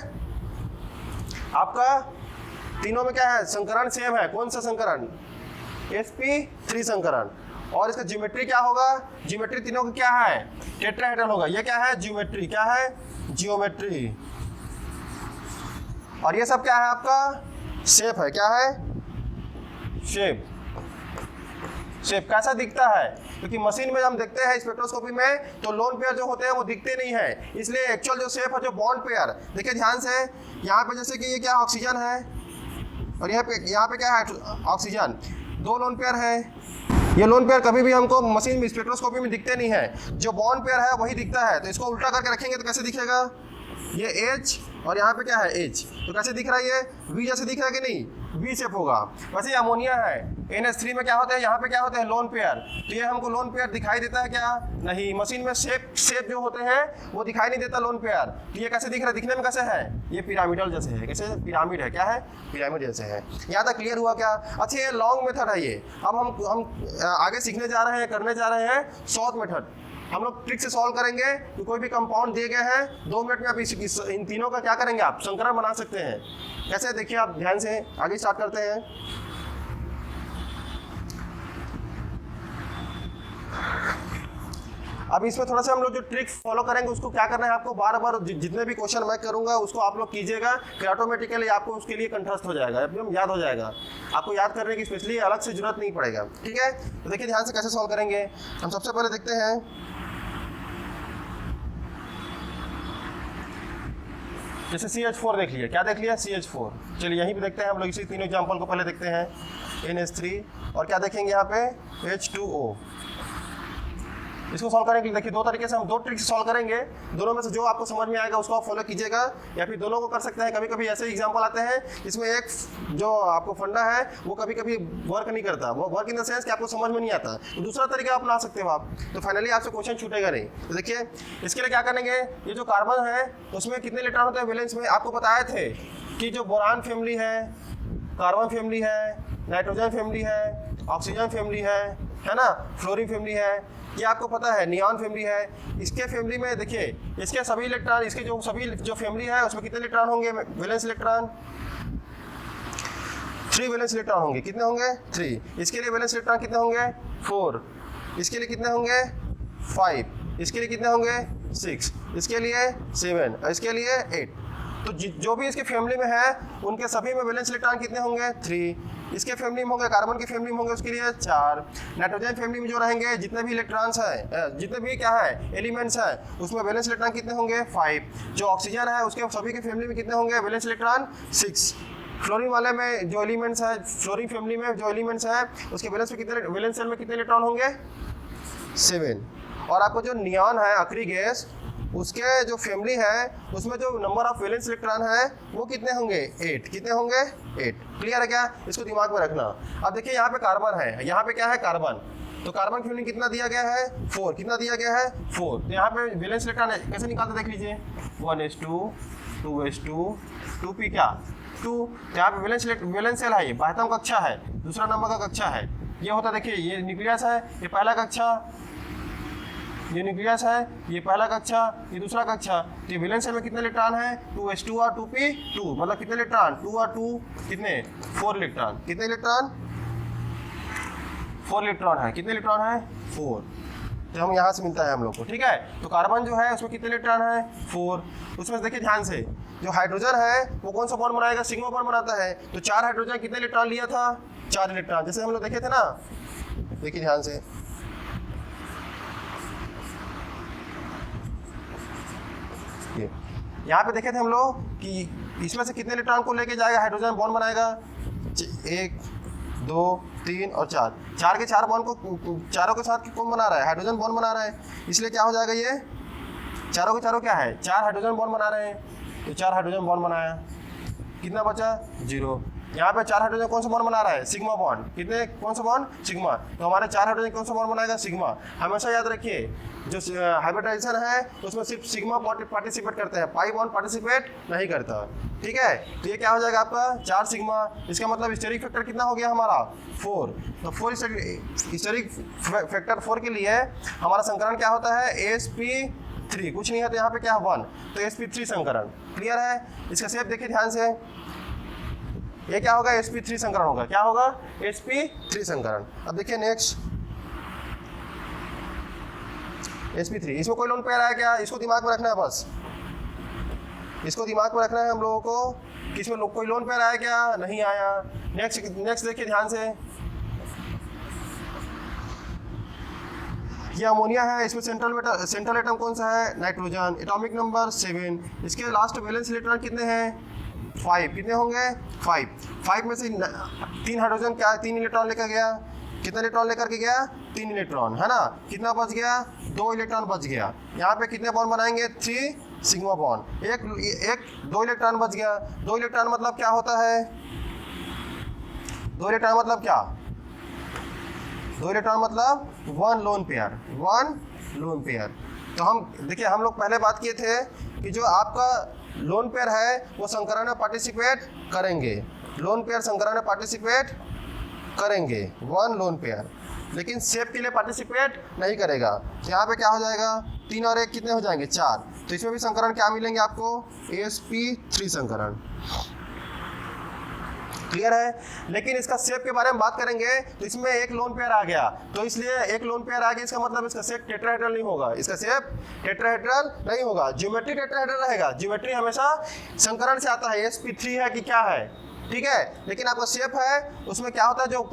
आपका, तीनों में क्या है, संकरण सेम है। कौन सा संकरण, sp3 संकरण। और इसका ज्योमेट्री क्या होगा, ज्योमेट्री तीनों का क्या है, टेट्राहेड्रल होगा। ये क्या है, ज्योमेट्री। क्या है, जियोमेट्री। और ये सब क्या है आपका, शेप है। क्या है, शेप। शेप कैसा दिखता है, क्योंकि मशीन में हम देखते हैं स्पेक्ट्रोस्कोपी में तो लोन पेयर जो होते हैं वो दिखते नहीं है, इसलिए एक्चुअल जो शेप है, जो बॉन्ड पेयर, देखिए ध्यान से, यहाँ पे जैसे कि ये क्या ऑक्सीजन है और यहाँ पे क्या है, ऑक्सीजन। 2 लोन पेयर है। ये लोन पेयर कभी भी हमको मशीन में स्पेक्ट्रोस्कोपी में दिखते नहीं है, जो बॉन्ड पेयर है वही दिखता है। तो इसको उल्टा करके रखेंगे तो कैसे दिखेगा, ये H और यहाँ पे क्या है, H। तो कैसे दिख रहा है, ये V जैसे दिख रहा है कि नहीं, V शेप होगा। वैसे ये अमोनिया है, NH3 में क्या होता है, यहाँ पे क्या होते हैं, लोन पेयर। तो ये हमको लोन पेयर दिखाई देता है क्या, नहीं। मशीन में शेप जो होते हैं वो दिखाई नहीं देता लोन पेयर। तो ये कैसे दिख रहा है, दिखने में कैसे है, ये पिरामिडल जैसे है। कैसे, पिरामिड है। क्या है, पिरामिड जैसे है। यहाँ तक क्लियर हुआ क्या। अच्छा ये लॉन्ग मेथड है ये। अब हम आगे सीखने जा रहे हैं, करने जा रहे हैं शॉर्ट मेथड। हम लोग ट्रिक से सॉल्व करेंगे कि कोई भी कंपाउंड दिए गए हैं, 2 मिनट में आप इन तीनों का क्या करेंगे, आप संकरण बना सकते हैं। कैसे, देखिए आप ध्यान से आगे स्टार्ट करते हैं। अब इसमें थोड़ा सा हम लोग जो ट्रिक फॉलो करेंगे उसको क्या करना है, आपको बार बार जितने भी क्वेश्चन मैं करूंगा उसको आप लोग कीजिएगा, फिर ऑटोमेटिकली आपको उसके लिए कंठस्थ हो जाएगा, एकदम याद हो जाएगा। आपको याद करने की स्पेशली अलग से जरूरत नहीं पड़ेगा। ठीक है, तो देखिए ध्यान से कैसे सॉल्व करेंगे। हम सबसे पहले देखते हैं, जैसे CH4 देख लिया। क्या देख लिया, CH4। चलिए यहीं पे देखते हैं हम लोग, इसी तीनों एग्जांपल को पहले देखते हैं। NH3 और क्या देखेंगे यहाँ पे, H2O। इसको सॉल्व करने के लिए देखिए 2 तरीके से हम 2 ट्रिक से सॉल्व करेंगे। दोनों में से जो आपको समझ में आएगा उसको आप फॉलो कीजिएगा, या फिर दोनों को कर सकते हैं। कभी कभी ऐसे एग्जांपल आते हैं इसमें एक जो आपको फंडा है वो कभी कभी वर्क नहीं करता, वो वर्क इन द सेंस कि आपको समझ में नहीं आता, तो दूसरा तरीका अपना सकते हो आप, तो फाइनली आपसे क्वेश्चन छूटेगा नहीं। तो देखिए इसके लिए क्या करेंगे, ये जो कार्बन है उसमें कितने इलेक्ट्रॉन होते हैं वैलेंस में, आपको बताए थे कि जो बोरान फैमिली है, कार्बन फैमिली है, नाइट्रोजन फैमिली है, ऑक्सीजन फैमिली है ना, फ्लोरीन फैमिली है, ये आपको पता है, नियॉन फैमिली है। इसके फैमिली में देखिए इसके सभी इलेक्ट्रॉन, इसके जो सभी जो फैमिली है उसमें कितने इलेक्ट्रॉन होंगे, वैलेंस इलेक्ट्रॉन 3 वैलेंस इलेक्ट्रॉन होंगे। कितने होंगे, 3। इसके लिए वैलेंस इलेक्ट्रॉन कितने होंगे, 4। इसके लिए कितने होंगे, 5। इसके लिए कितने होंगे, 6। इसके लिए 7 और इसके लिए 8। तो जो भी इसके फैमिली में है उनके सभी में वैलेंस इलेक्ट्रॉन कितने होंगे, 3। इसके फैमिली में होंगे, कार्बन की फैमिली में होंगे उसके लिए 4। नाइट्रोजन फैमिली में जो रहेंगे जितने भी इलेक्ट्रॉन्स हैं, जितने भी क्या है एलिमेंट्स हैं, उसमें वैलेंस इलेक्ट्रॉन कितने होंगे 5। जो ऑक्सीजन है उसके सभी के फैमिली में कितने होंगे वैलेंस इलेक्ट्रॉन 6। फ्लोरीन वाले में जो एलिमेंट्स है, फ्लोरीन फैमिली में जो एलिमेंट्स है उसके वैलेंस में कितने, वैलेंस शेल में कितने इलेक्ट्रॉन होंगे 7। और आपको जो नियॉन है आखिरी गैस, उसके जो फैमिली है उसमें जो नंबर ऑफ वैलेंस इलेक्ट्रॉन है वो कितने होंगे 8। कितने होंगे 8। क्लियर है क्या? इसको दिमाग में रखना। अब देखिए यहाँ पे कार्बन है, यहाँ पे क्या है कार्बन, तो कार्बन की फैमिली कितना दिया गया है 4। कितना दिया गया है 4। तो यहाँ पे वैलेंस इलेक्ट्रॉन कैसे निकालते देख लीजिए 1s2 2s2 2p क्या 2। तो यहाँ पे वैलेंस सेल है, ये 52 कक्षा है, दूसरा नंबर का कक्षा है। ये होता देखिए ये न्यूक्लियस है, ये पहला कक्षा, ये न्यूक्लियस है, ये पहला कक्षा, ये दूसरा कक्षा। तो ये वैलेंस सेल में कितने इलेक्ट्रॉन है 2s2 और 2p 2, मतलब कितने इलेक्ट्रॉन 2 और 2 कितने 4 इलेक्ट्रॉन। कितने इलेक्ट्रॉन 4 इलेक्ट्रॉन है। कितने इलेक्ट्रॉन है 4। तो हम यहाँ से मिलता है हम लोग को, ठीक है। तो कार्बन जो है उसमें कितने इलेक्ट्रॉन है 4। उसमें देखिए ध्यान से, जो हाइड्रोजन है वो कौन सा बॉन्ड बनाएगा, सिग्मा बॉन्ड बनाता है। तो 4 हाइड्रोजन कितने इलेक्ट्रॉन लिया था 4 इलेक्ट्रॉन, जैसे हम लोग देखे थे ना। देखिए ध्यान से, ये यहाँ पे देखे थे हम लोग कि इसमें से कितने इलेक्ट्रॉन को लेके जाएगा हाइड्रोजन बॉन्ड बनाएगा 1 2 3 और 4। 4 के 4 बॉन्ड को चारों के साथ कौन बना रहा है हाइड्रोजन बॉन्ड बना रहा है। इसलिए क्या हो जाएगा, ये चारों के चारों क्या है 4 हाइड्रोजन बॉन्ड बना रहे हैं। तो 4 हाइड्रोजन बॉन्ड बनाया, कितना बचा 0। यहाँ पे 4 हाइड्रोजन कौन सा बॉन्ड बना रहा है सिग्मा बॉन्ड। कितने कौन सा बॉन्ड सिग्मा। तो हमारे 4 हाइड्रोजन कौन सा बॉन्ड बनाएगा सिग्मा। हमेशा याद रखिए जो हाइब्रिडाइजेशन है उसमें सिर्फ सिग्मा पार्टिसिपेट करते हैं, पाई बॉन्ड पार्टिसिपेट नहीं करता, ठीक है। तो ये क्या हो जाएगा आपका 4 सिग्मा। इसका मतलब स्टेरिक फैक्टर कितना हो गया हमारा 4। तो 4 स्टेरिक फैक्टर 4 के लिए हमारा संकरण क्या होता है sp3। कुछ नहीं है तो यहाँ पे क्या है 1, तो sp3 संकरण। क्लियर है। इसका शेप देखिए ध्यान से, ये क्या होगा sp3 संकरण होगा। क्या होगा sp3 संकरण। अब देखिए नेक्स्ट sp3, इसमें कोई लोन पेयर आया क्या, इसको दिमाग में रखना है बस। इसको दिमाग में रखना है हम लोगों को कि इसमें कोई लोन पेयर आया क्या, नहीं आया। नेक्स्ट देखिए ध्यान से, ये अमोनिया है, इसमें सेंट्रल एटम कौन सा है नाइट्रोजन, एटॉमिक नंबर 7। इसके लास्ट वैलेंस इलेक्ट्रॉन कितने हैं 5। कितने होंगे 5 में से 3 हाइड्रोजन क्या 3 इलेक्ट्रॉन लेकर गया। कितना इलेक्ट्रॉन लेकर के गया 3 इलेक्ट्रॉन, है ना। कितना बच गया 2 इलेक्ट्रॉन बच गया। यहाँ पे कितने बॉन्ड बनाएंगे 3 सिग्मा बॉन्ड। एक 2 इलेक्ट्रॉन बच गया। 2 इलेक्ट्रॉन मतलब क्या होता है 2 इलेक्ट्रॉन मतलब क्या 2 इलेक्ट्रॉन मतलब 1 लोन पेयर, 1 लोन पेयर। तो हम देखिए हम लोग पहले बात किए थे कि जो आपका लोन पेयर है वो संकरण में पार्टिसिपेट करेंगे, लोन पेयर संकरण में पार्टिसिपेट करेंगे 1 लोन पेयर, लेकिन शेप के लिए पार्टिसिपेट नहीं करेगा। तो यहाँ पे क्या हो जाएगा 3 और 1 कितने हो जाएंगे 4। तो इसमें भी संकरण क्या मिलेंगे आपको sp3 संकरण। क्लियर है। लेकिन इसका शेप के बारे में बात करेंगे तो इसमें एक लोन पेयर आ गया, तो इसलिए एक लोन पेयर आ गया इसका मतलब इसका शेप टेट्राहेड्रल नहीं होगा, इसका शेप टेट्राहेड्रल नहीं होगा, ज्योमेट्री टेट्राहेड्रल रहेगा। ज्योमेट्री हमेशा संकरण से आता है, sp3 है कि क्या है, ठीक है। लेकिन आपका शेप है उसमें क्या होता है, जो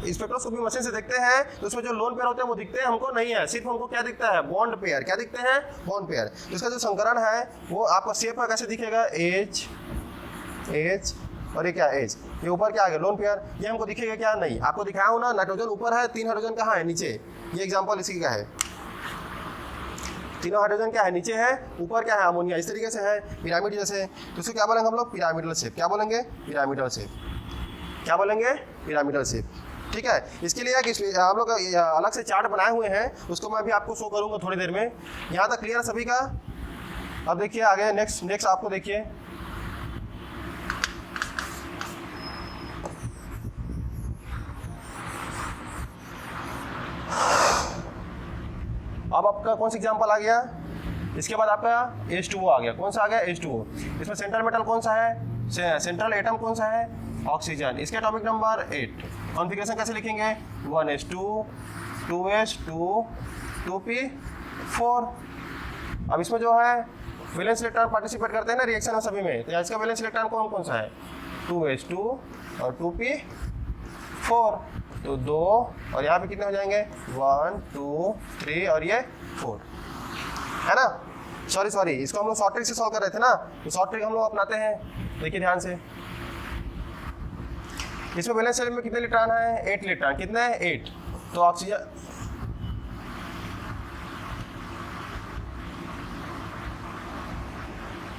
स्पेक्ट्रोस्कोपी मशीन से देखते हैं तो उसमें जो लोन पेयर होते हैं वो दिखते हैं हमको नहीं है, सिर्फ हमको क्या दिखता है बॉन्ड पेयर। क्या दिखते हैं बॉन्ड पेयर। तो इसका जो संकरण है वो आपका शेप है कैसे दिखेगा H और ये क्या H, ये ऊपर क्या आ गया लोन पेयर। ये हमको दिखेगा क्या नहीं, आपको दिखाया हूँ ना नाइट्रोजन ऊपर है 3 हाइड्रोजन कहाँ है नीचे। ये एग्जाम्पल इसी का है, तीनों हाइड्रोजन क्या है नीचे है, ऊपर क्या है अमोनिया। इस तरीके से है पिरामिड जैसे। तो इसको क्या बोलेंगे हम लोग पिरामिडल शेप। क्या बोलेंगे पिरामिडल शेप। क्या बोलेंगे पिरामिडल शेप, ठीक है। इसके लिए हम लोग अलग से चार्ट बनाए हुए हैं, उसको मैं अभी आपको शो करूँगा थोड़ी देर में। यहाँ तक क्लियर है सभी का। अब देखिए आगे नेक्स्ट आपको देखिए अब आपका कौन सा एग्जाम्पल आ गया, इसके बाद आपका H2O आ गया। कौन सा आ गया H2O। इसमें सेंट्रल मेटल कौन सा है, सेंट्रल एटम कौन सा है ऑक्सीजन। इसके एटॉमिक नंबर 8। कॉन्फ़िगरेशन कैसे लिखेंगे 1s2 2s2 2p4। अब इसमें जो है वैलेंस इलेक्ट्रॉन पार्टिसिपेट करते हैं ना रिएक्शन में सभी में, तो इसका वैलेंस इलेक्ट्रॉन कौन कौन सा है 2s2 और 2p4। 4, तो 2 और यहाँ पे कितने हो जाएंगे 1 2 3 और ये 4, है ना। सॉरी इसको हम लोग शॉर्ट ट्रिक से सॉल्व कर रहे थे ना, तो शॉर्ट ट्रिक हम लोग अपनाते हैं। देखिए ध्यान से, इसमें बैलेंस सेल में कितने इलेक्ट्रॉन है 8 इलेक्ट्रॉन, कितने हैं 8, तो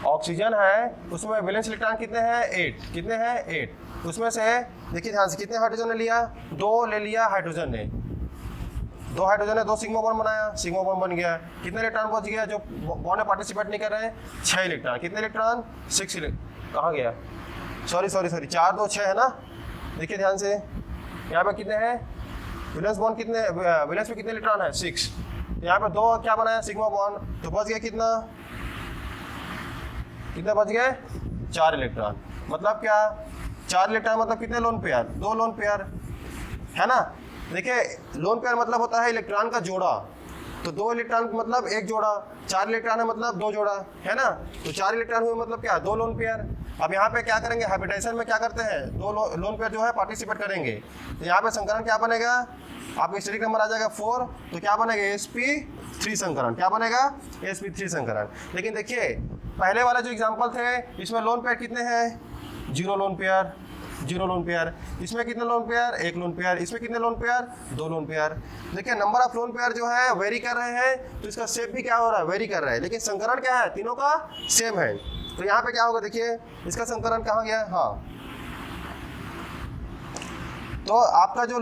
ऑक्सीजन है उसमें बैलेंस इलेक्ट्रॉन कितने हैं 8, कितने हैं 8, उसमें से देखिए ध्यान से कितने हाइड्रोजन ने लिया 2 ले लिया हाइड्रोजन ने, 2 हाइड्रोजन ने 2 सिग्मा बॉन्ड बनाया, सिग्मा बॉन्ड बन गया, कितने इलेक्ट्रॉन बच गया जो बॉन्ड में पार्टिसिपेट नहीं कर रहे हैं 6 इलेक्ट्रॉन, कितने इलेक्ट्रॉन 6 कहाँ गया, सॉरी 4 2 6 है ना। देखिए ध्यान से यहाँ पे कितने हैं वैलेंस बॉन्ड, कितने वैलेंस में कितने इलेक्ट्रॉन है 6, यहाँ पे 2 क्या बनाया सिग्मा बॉन्ड, तो बच गया कितना बच गए 4 इलेक्ट्रॉन। मतलब क्या 4 इलेक्ट्रॉन मतलब कितने लोन पेयर 2 लोन पेयर, है ना। देखिए लोन पेयर मतलब होता है इलेक्ट्रॉन का जोड़ा, तो 2 इलेक्ट्रॉन मतलब एक जोड़ा, 4 इलेक्ट्रॉन है मतलब 2 जोड़ा, है ना। तो 4 इलेक्ट्रॉन हुए मतलब क्या 2 लोन पेयर। अब यहाँ पे क्या करेंगे हाइब्रिडाइजेशन में क्या करते हैं 2 लोन पेयर जो है पार्टिसिपेट करेंगे, तो यहाँ पे संकरण क्या बनेगा आपका स्टेरिक नंबर आ जाएगा 4, तो क्या बनेगा sp3 संकरण, क्या बनेगा sp3 संकरण। लेकिन देखिए पहले वाला जो एग्जांपल थे इसमें लोन पेयर कितने हैं 0 लोन पेयर, इसमें कितने लोन पेयर 1 लोन पेयर, इसमें कितने लोन पेयर 2 लोन पेयर। देखिए नंबर ऑफ लोन पेयर जो है वेरी कर रहे हैं, तो इसका शेप भी क्या हो रहा है वेरी कर रहा है, लेकिन संकरण क्या है तीनों का सेम है। तो यहाँ पे क्या होगा देखिए इसका संकरण कहाँ गया, हाँ तो आपका जो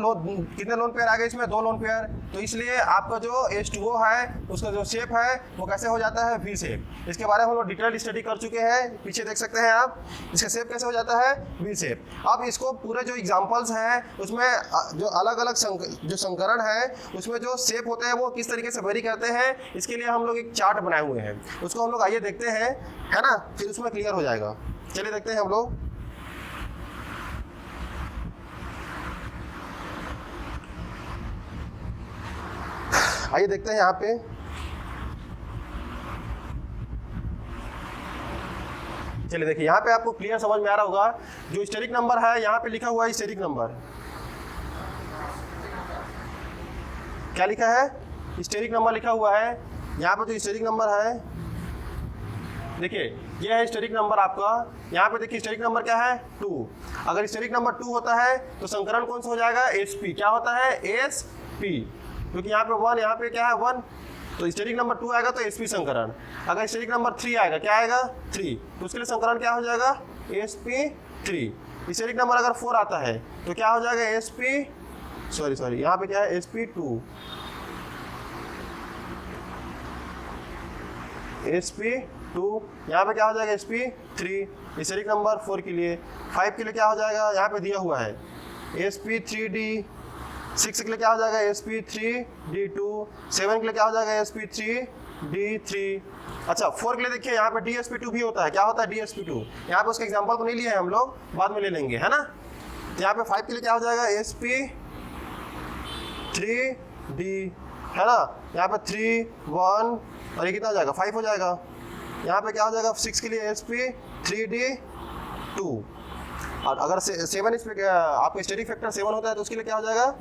कितने लोन पेयर आ गए इसमें 2 लोन पेयर, तो इसलिए आपका जो H2O है उसका जो शेप है वो कैसे हो जाता है V शेप। इसके बारे में हम लोग डिटेल स्टडी कर चुके हैं, पीछे देख सकते हैं आप, इसका शेप कैसे हो जाता है V शेप। अब इसको पूरे जो एग्जांपल्स हैं उसमें जो अलग अलग जो संकरण है उसमें जो शेप होते हैं वो किस तरीके से वेरी करते हैं, इसके लिए हम लोग एक चार्ट बनाए हुए हैं, उसको हम लोग आइए देखते हैं, है ना, फिर उसमें क्लियर हो जाएगा। चलिए देखते हैं हम लोग। आइए देखते हैं यहाँ पे, चलिए देखिए यहाँ पे आपको क्लियर समझ में आ रहा होगा, जो स्टेरिक नंबर है यहाँ पे लिखा हुआ है स्टेरिक नंबर, क्या लिखा है स्टेरिक नंबर लिखा हुआ है यहाँ पे, जो स्टेरिक नंबर है देखिए ये है स्टेरिक नंबर आपका, यहाँ पे देखिए स्टेरिक नंबर क्या है 2, अगर स्टेरिक नंबर 2 होता है तो संकरण कौन सा हो जाएगा sp, क्या होता है sp, क्योंकि यहाँ पे 1 यहाँ पे क्या है 1, तो स्टेरिक नंबर 2 आएगा तो sp संकरण। अगर स्टेरिक नंबर 3 आएगा क्या आएगा 3, तो उसके लिए संकरण क्या हो जाएगा sp3। स्टेरिक नंबर अगर 4 आता है तो क्या हो जाएगा सॉरी यहाँ पे क्या है sp2, यहाँ पे क्या हो जाएगा sp3। स्टेरिक नंबर 4 के लिए, 5 के लिए क्या हो जाएगा यहाँ पे दिया हुआ है sp3d, 6 के लिए क्या हो जाएगा sp3d2, 7 के लिए क्या हो जाएगा sp3d3। अच्छा 4 के लिए देखिए यहाँ पे dsp2 भी होता है, क्या होता है dsp2, यहाँ पे उसके एग्जांपल को नहीं लिया है हम लोग, बाद में ले लेंगे, है ना। तो यहाँ पे 5 के लिए क्या हो जाएगा sp3d, है ना, यहाँ पे 3 1 और ये कितना हो जाएगा 5 हो जाएगा। यहाँ पे क्या हो जाएगा 6 के लिए sp3d2, और अगर 7 इस पे आपका स्टेरिक फैक्टर 7 होता है तो उसके लिए क्या हो जाएगा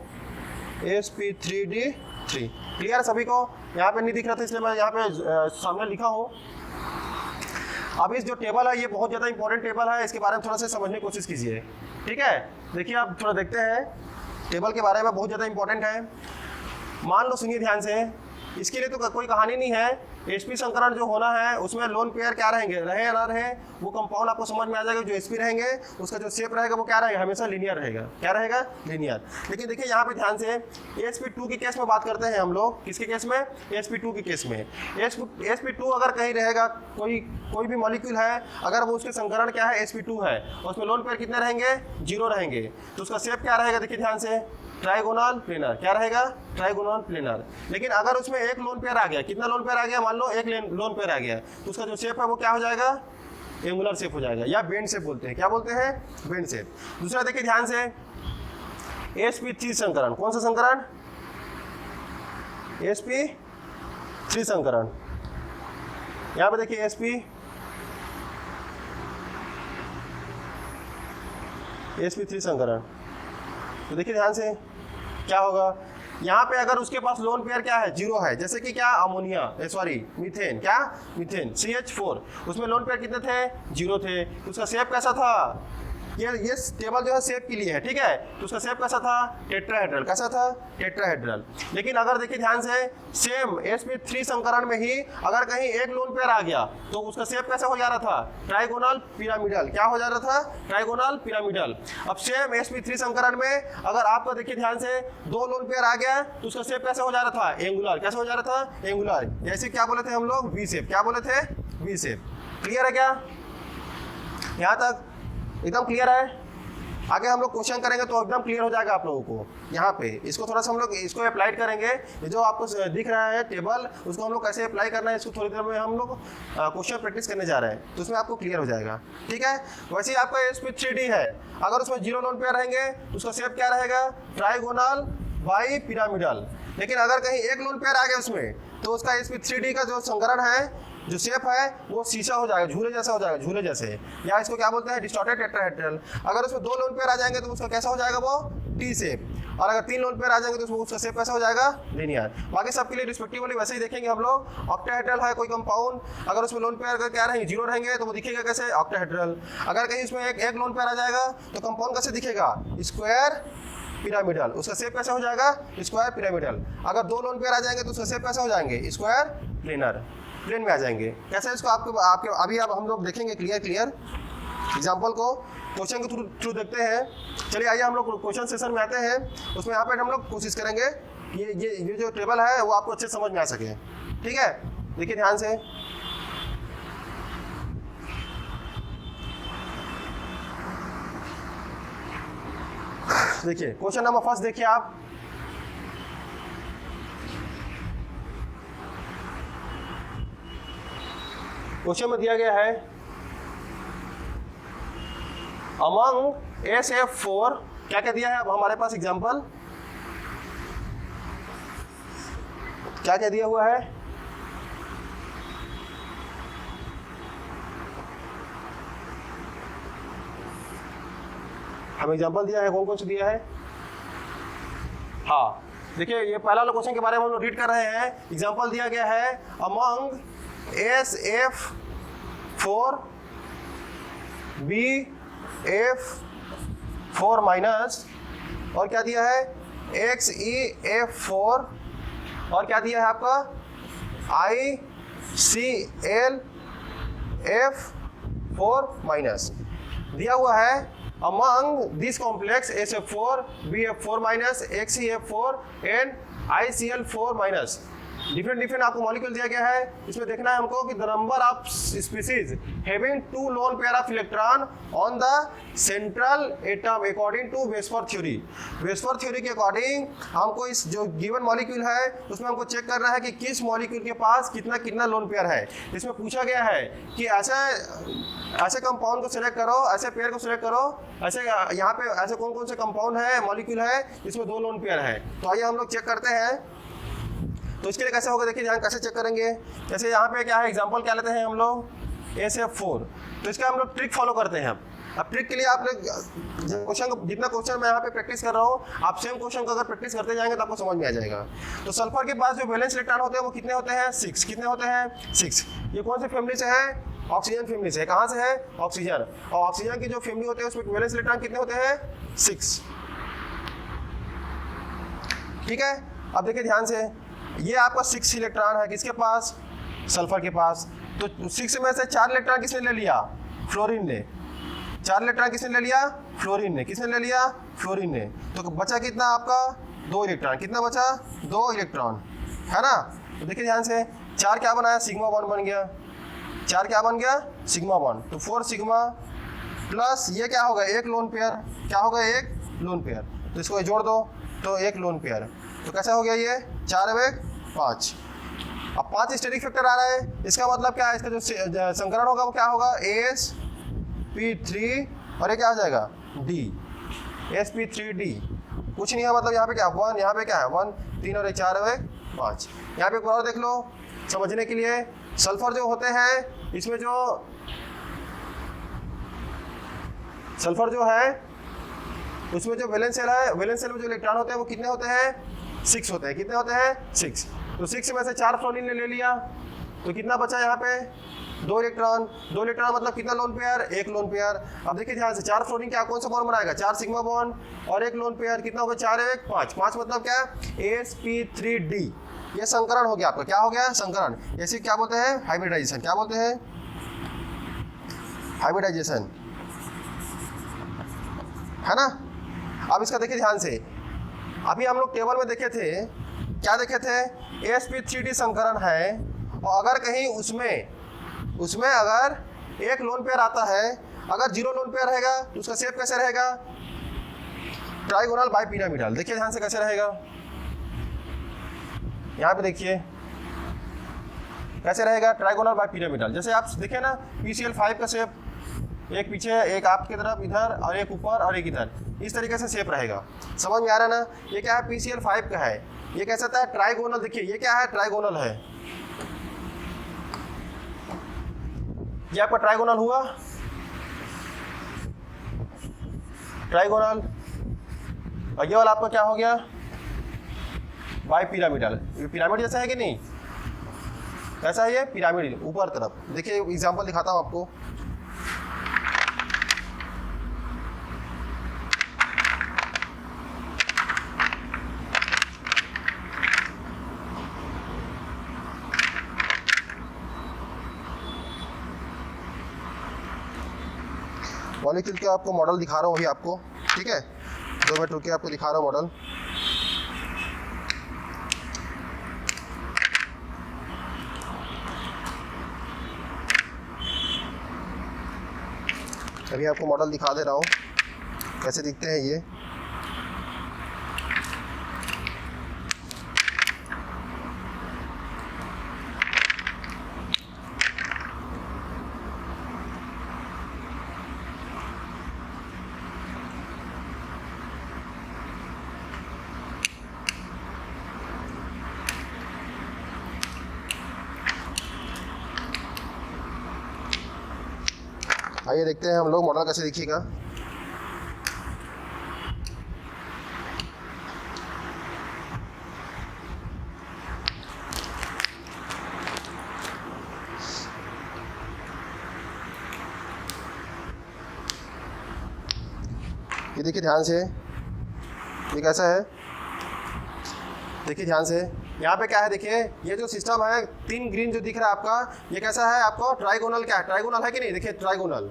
sp3d3। क्लियर है सभी को, यहाँ पे नहीं दिख रहा था इसलिए मैं यहाँ पे सामने लिखा हूँ। अब इस जो टेबल है ये बहुत ज़्यादा इंपॉर्टेंट टेबल है, इसके बारे में थोड़ा सा समझने की कोशिश कीजिए, ठीक है। देखिए आप थोड़ा देखते हैं टेबल के बारे में, बहुत ज़्यादा इंपॉर्टेंट है। मान लो सुनिए ध्यान से, इसके लिए तो कोई कहानी नहीं है, sp संकरण जो होना है उसमें लोन पेयर क्या रहेंगे, रहे या ना रहे वो कंपाउंड आपको समझ में आ जाएगा। जो sp रहेंगे उसका जो शेप रहेगा वो क्या रहेगा हमेशा लीनियर रहेगा, क्या रहेगा लीनियर। लेकिन देखिए यहाँ पे ध्यान से sp2 के केस में बात करते हैं हम लोग, किसके केस में sp2 के केस में। sp2 अगर कहीं रहेगा, कोई भी मॉलिक्यूल है अगर वो उसके संकरण क्या है sp2 है, उसमें लोन पेयर कितने रहेंगे 0 रहेंगे, तो उसका शेप क्या रहेगा देखिए ध्यान से ट्राइगोनल प्लेनर, क्या रहेगा ट्राइगोनल प्लेनर। लेकिन अगर उसमें एक लोन पेयर आ गया, कितना लोन पेयर आ गया, मान लो एक लोन पेयर आ गया, तो उसका जो शेप है वो क्या हो जाएगा एंगुलर शेप हो जाएगा, या बेंड शेप बोलते हैं, क्या बोलते हैं बेंड शेप। दूसरा देखिए ध्यान से sp3 संकरण, कौन सा संकरण sp3 संकरण, यहाँ पे देखिए sp3 संकरण, तो देखिए ध्यान से क्या होगा, यहाँ पे अगर उसके पास लोन पेयर क्या है, जीरो है, जैसे कि क्या अमोनिया, सॉरी मीथेन, क्या मीथेन CH4, उसमें लोन पेयर कितने थे, जीरो थे। तो उसका शेप कैसा था, ये टेबल जो है शेप के लिए है, ठीक है, तो उसका शेप कैसा था, टेट्राहेड्रल, कैसा था, टेट्राहेड्रल। लेकिन अगर देखिए ध्यान से सेम sp3 संकरण में ही अगर कहीं एक लोन पेयर आ गया तो उसका शेप कैसा हो जा रहा था, ट्राइगोनल पिरामिडल, क्या हो जा रहा था, ट्राइगोनल पिरामिडल। अब सेम sp3 संकरण में अगर आपका देखिए ध्यान से दो लोन पेयर आ गया तो उसका शेप कैसा हो जा रहा था, एंगुलर, कैसा हो जा रहा था, एंगुलर। जैसे क्या बोले थे हम लोग, वी शेप, क्या बोले थे, वी शेप। क्लियर है क्या, यहाँ तक एकदम क्लियर है। आगे हम लोग क्वेश्चन करेंगे तो एकदम क्लियर हो जाएगा आप लोगों को। यहाँ पे इसको थोड़ा सा हम लोग इसको अप्लाई करेंगे, ये जो आपको दिख रहा है टेबल, उसको हम लोग कैसे अप्लाई करना है, इसको थोड़ी देर में हम लोग क्वेश्चन प्रैक्टिस करने जा रहे हैं, तो उसमें आपको क्लियर हो जाएगा, ठीक है। वैसे ही आपका sp3d है, अगर उसमें जीरो लोन पेयर रहेंगे तो उसका शेप क्या रहेगा, ट्राइगोनल बाई पिरामिडल। लेकिन अगर कहीं एक लोन पेयर आ गया उसमें तो उसका sp3d का जो संकरण है, जो शेप है वो शीशा हो जाएगा, झूले जैसा हो जाएगा, झूले जैसे, या इसको क्या बोलते हैं, डिस्टॉर्टेड टेट्राहेड्रल। अगर उसमें दो लोन पेयर आ जाएंगे तो उसका कैसा हो जाएगा, वो टी शेप। और अगर तीन लोन पेयर आ जाएंगे तो उसका शेप कैसा हो जाएगा, लिनियर। बाकी सबके लिए रिस्पेक्टिवली वैसे ही देखेंगे हम लोग। ऑक्टाहेड्रल है कोई कंपाउंड, अगर उसमें लोन पेयर क्या रहेंगे, जीरो रहेंगे तो वो दिखेगा कैसे, ऑक्टाहेड्रल। अगर कहीं उसमें एक लोन पेयर आ जाएगा तो कंपाउंड कैसे दिखेगा, स्क्वायर पिरामिडल, उसका शेप कैसा हो जाएगा, स्क्वायर पिरामिडल। अगर दो लोन पेयर आ जाएंगे तो उसका शेप कैसा हो जाएंगे, स्क्वायर प्लेनर, प्लेन में आ जाएंगे। कैसे इसको आपके अभी अब हम लोग देखेंगे क्लियर एग्जांपल को क्वेश्चन के थ्रू देखते हैं। चलिए आइए हम लोग क्वेश्चन सेशन में आते हैं, उसमें यहाँ पे हम लोग कोशिश करेंगे ये जो टेबल है वो आपको अच्छे समझ में आ सके, ठीक है। देखिए ध्यान से, देखिए क्वेश्चन नंबर फर्स्ट देखिए आप, क्वेश्चन में दिया गया है अमंग SF4, क्या क्या दिया है, अब हमारे पास एग्जांपल क्या क्या दिया हुआ है, हम एग्जांपल दिया है, कौन कौन से दिया है। हाँ देखिए, ये पहला वाला क्वेश्चन के बारे में हम लोग रीड कर रहे हैं। एग्जांपल दिया गया है अमंग SF4 BF4 माइनस, और क्या दिया है XeF4, और क्या दिया है आपका IClF4 माइनस। दिया हुआ है among this complex SF4 BF4 minus XeF4 and ICl4 minus, different आपको मॉलिक्यूल दिया गया है। इसमें देखना है हमको कि the number of species having two lone pair of electron on the central atom according to VSEPR theory. VSEPR theory के अकॉर्डिंग हमको इस जो गिवन मॉलिक्यूल है उसमें हमको चेक करना है कि किस मॉलिक्यूल के पास कितना कितना लोन पेयर है। इसमें पूछा गया है कि ऐसे कंपाउंड को सिलेक्ट करो, ऐसे पेयर को सिलेक्ट करो, ऐसे यहाँ पे ऐसे कौन कौन से कंपाउंड है, मॉलिक्यूल है इसमें दो लोन पेयर है। तो आइए हम लोग चेक करते हैं। तो इसके लिए कैसे होगा, देखिए ध्यान कैसे चेक करेंगे। जैसे यहाँ पे क्या है, एग्जांपल क्या लेते हैं हम लोग SF4, तो इसका हम लोग ट्रिक फॉलो करते हैं। अब ट्रिक के लिए आप लोग क्वेश्चन, जितना क्वेश्चन मैं यहाँ पे प्रैक्टिस कर रहा हूँ, आप सेम क्वेश्चन को अगर प्रैक्टिस करते जाएंगे तो आपको समझ में आ जाएगा। तो सल्फर के पास जो वैलेंस इलेक्ट्रॉन होते हैं वो कितने होते हैं, 6। कितने होते हैं, 6। ये कौन सी फैमिली से है, ऑक्सीजन फैमिली से। कहाँ से है, ऑक्सीजन। और ऑक्सीजन की जो फैमिली होते हैं उसमें वैलेंस इलेक्ट्रॉन कितने होते हैं, 6। ठीक है। अब देखिए ध्यान से, ये आपका 6 इलेक्ट्रॉन है किसके पास, सल्फर के पास। तो 6 में से 4 इलेक्ट्रॉन किसने ले लिया, फ्लोरीन ने। 4 इलेक्ट्रॉन किसने ले लिया, फ्लोरीन ने। किसने ले लिया, फ्लोरीन ने। तो बचा कितना आपका, 2 इलेक्ट्रॉन। कितना बचा, 2 इलेक्ट्रॉन, है ना। तो देखिए ध्यान से, 4 क्या बनाया, सिग्मा 1 बन गया। 4 क्या बन गया, सिग्मा 1। तो 4 सिग्मा प्लस ये क्या होगा, 1 लोन पेयर। क्या होगा, 1 लोन पेयर। तो इसको जोड़ दो तो 1 लोन पेयर। तो कैसा हो गया ये, 4 और 1 5। अब 5 स्टेरिक फैक्टर आ रहा है, इसका मतलब क्या है, इसका जो संकरण होगा वो क्या होगा, sp3 और ये क्या हो जाएगा, d, sp3d। कुछ नहीं है, मतलब यहाँ पे क्या 1, यहाँ पे क्या है 1, 3 और 1 4 और 1 5। यहाँ पे एक और देख लो समझने के लिए। सल्फर जो होते हैं, इसमें जो सल्फर जो है उसमें जो वैलेंस शेल है, वैलेंस शेल में जो इलेक्ट्रॉन होते हैं वो कितने होते हैं? 6 होते हैं। कितने होते हैं? 6। तो 6 में से 4 फ्लोरीन ने ले लिया, तो कितना बचा यहाँ पे? 2 इलेक्ट्रॉन। 2 इलेक्ट्रॉन मतलब कितना लोन पेयर? 1 lone pair. अब देखिए ध्यान से, 4 फ्लोरीन क्या कौन सा बॉन्ड बनाएगा? 4 सिग्मा बॉन्ड और 1 लोन पेयर, कितना हो गया? 4 1 5। 5 मतलब क्या? sp3d। ये संकरण हो गया आपका। क्या हो गया? संकरण। ऐसे क्या बोलते हैं? हाइब्रिडाइजेशन। क्या बोलते हैं? हाइब्रिडाइजेशन, है ना। अब इसका देखिए ध्यान से, अभी हम लोग टेबल में देखे थे, क्या देखे थे? sp3d संकरण है, और अगर कहीं उसमें अगर 1 लोन पेयर आता है, अगर 0 लोन पेयर रहेगा तो उसका शेप कैसे रहेगा? Trigonal bipyramidal. देखिए ध्यान से कैसे रहेगा, यहाँ पे देखिए कैसे रहेगा? Trigonal bipyramidal. जैसे आप देखिए ना PCl5 का शेप, एक पीछे, एक आपकी तरफ इधर, और एक ऊपर और एक इधर, इस तरीके से शेप रहेगा। समझ में आ रहा है ना? ये क्या है? PCl5 का है। ये कैसा था? ट्राइगोनल। देखिए ये क्या है? ट्राइगोनल है। ये आपका ट्राइगोनल हुआ, ट्राइगोनल। और ये वाला आपका क्या हो गया? बाइपिरामिडल। ये पिरामिड जैसा है कि नहीं? कैसा है ये? पिरामिड, ऊपर तरफ। देखिए एग्जांपल दिखाता हूँ आपको। मॉलिक्यूल के आपको मॉडल दिखा रहा हूँ अभी आपको, ठीक है? 2 मिनट रुके, आपको दिखा रहा हूँ मॉडल। अभी आपको मॉडल दिखा दे रहा हूँ कैसे दिखते हैं ये। आइए देखते हैं हम लोग मॉडल कैसे दिखेगा। ये देखिए ध्यान से, ये कैसा है? देखिए ध्यान से, यहाँ पे क्या है? देखिए ये जो सिस्टम है, 3 ग्रीन जो दिख रहा है आपका, ये कैसा है आपको? ट्राइगोनल। क्या है? ट्राइगोनल है कि नहीं? देखिए ट्राइगोनल,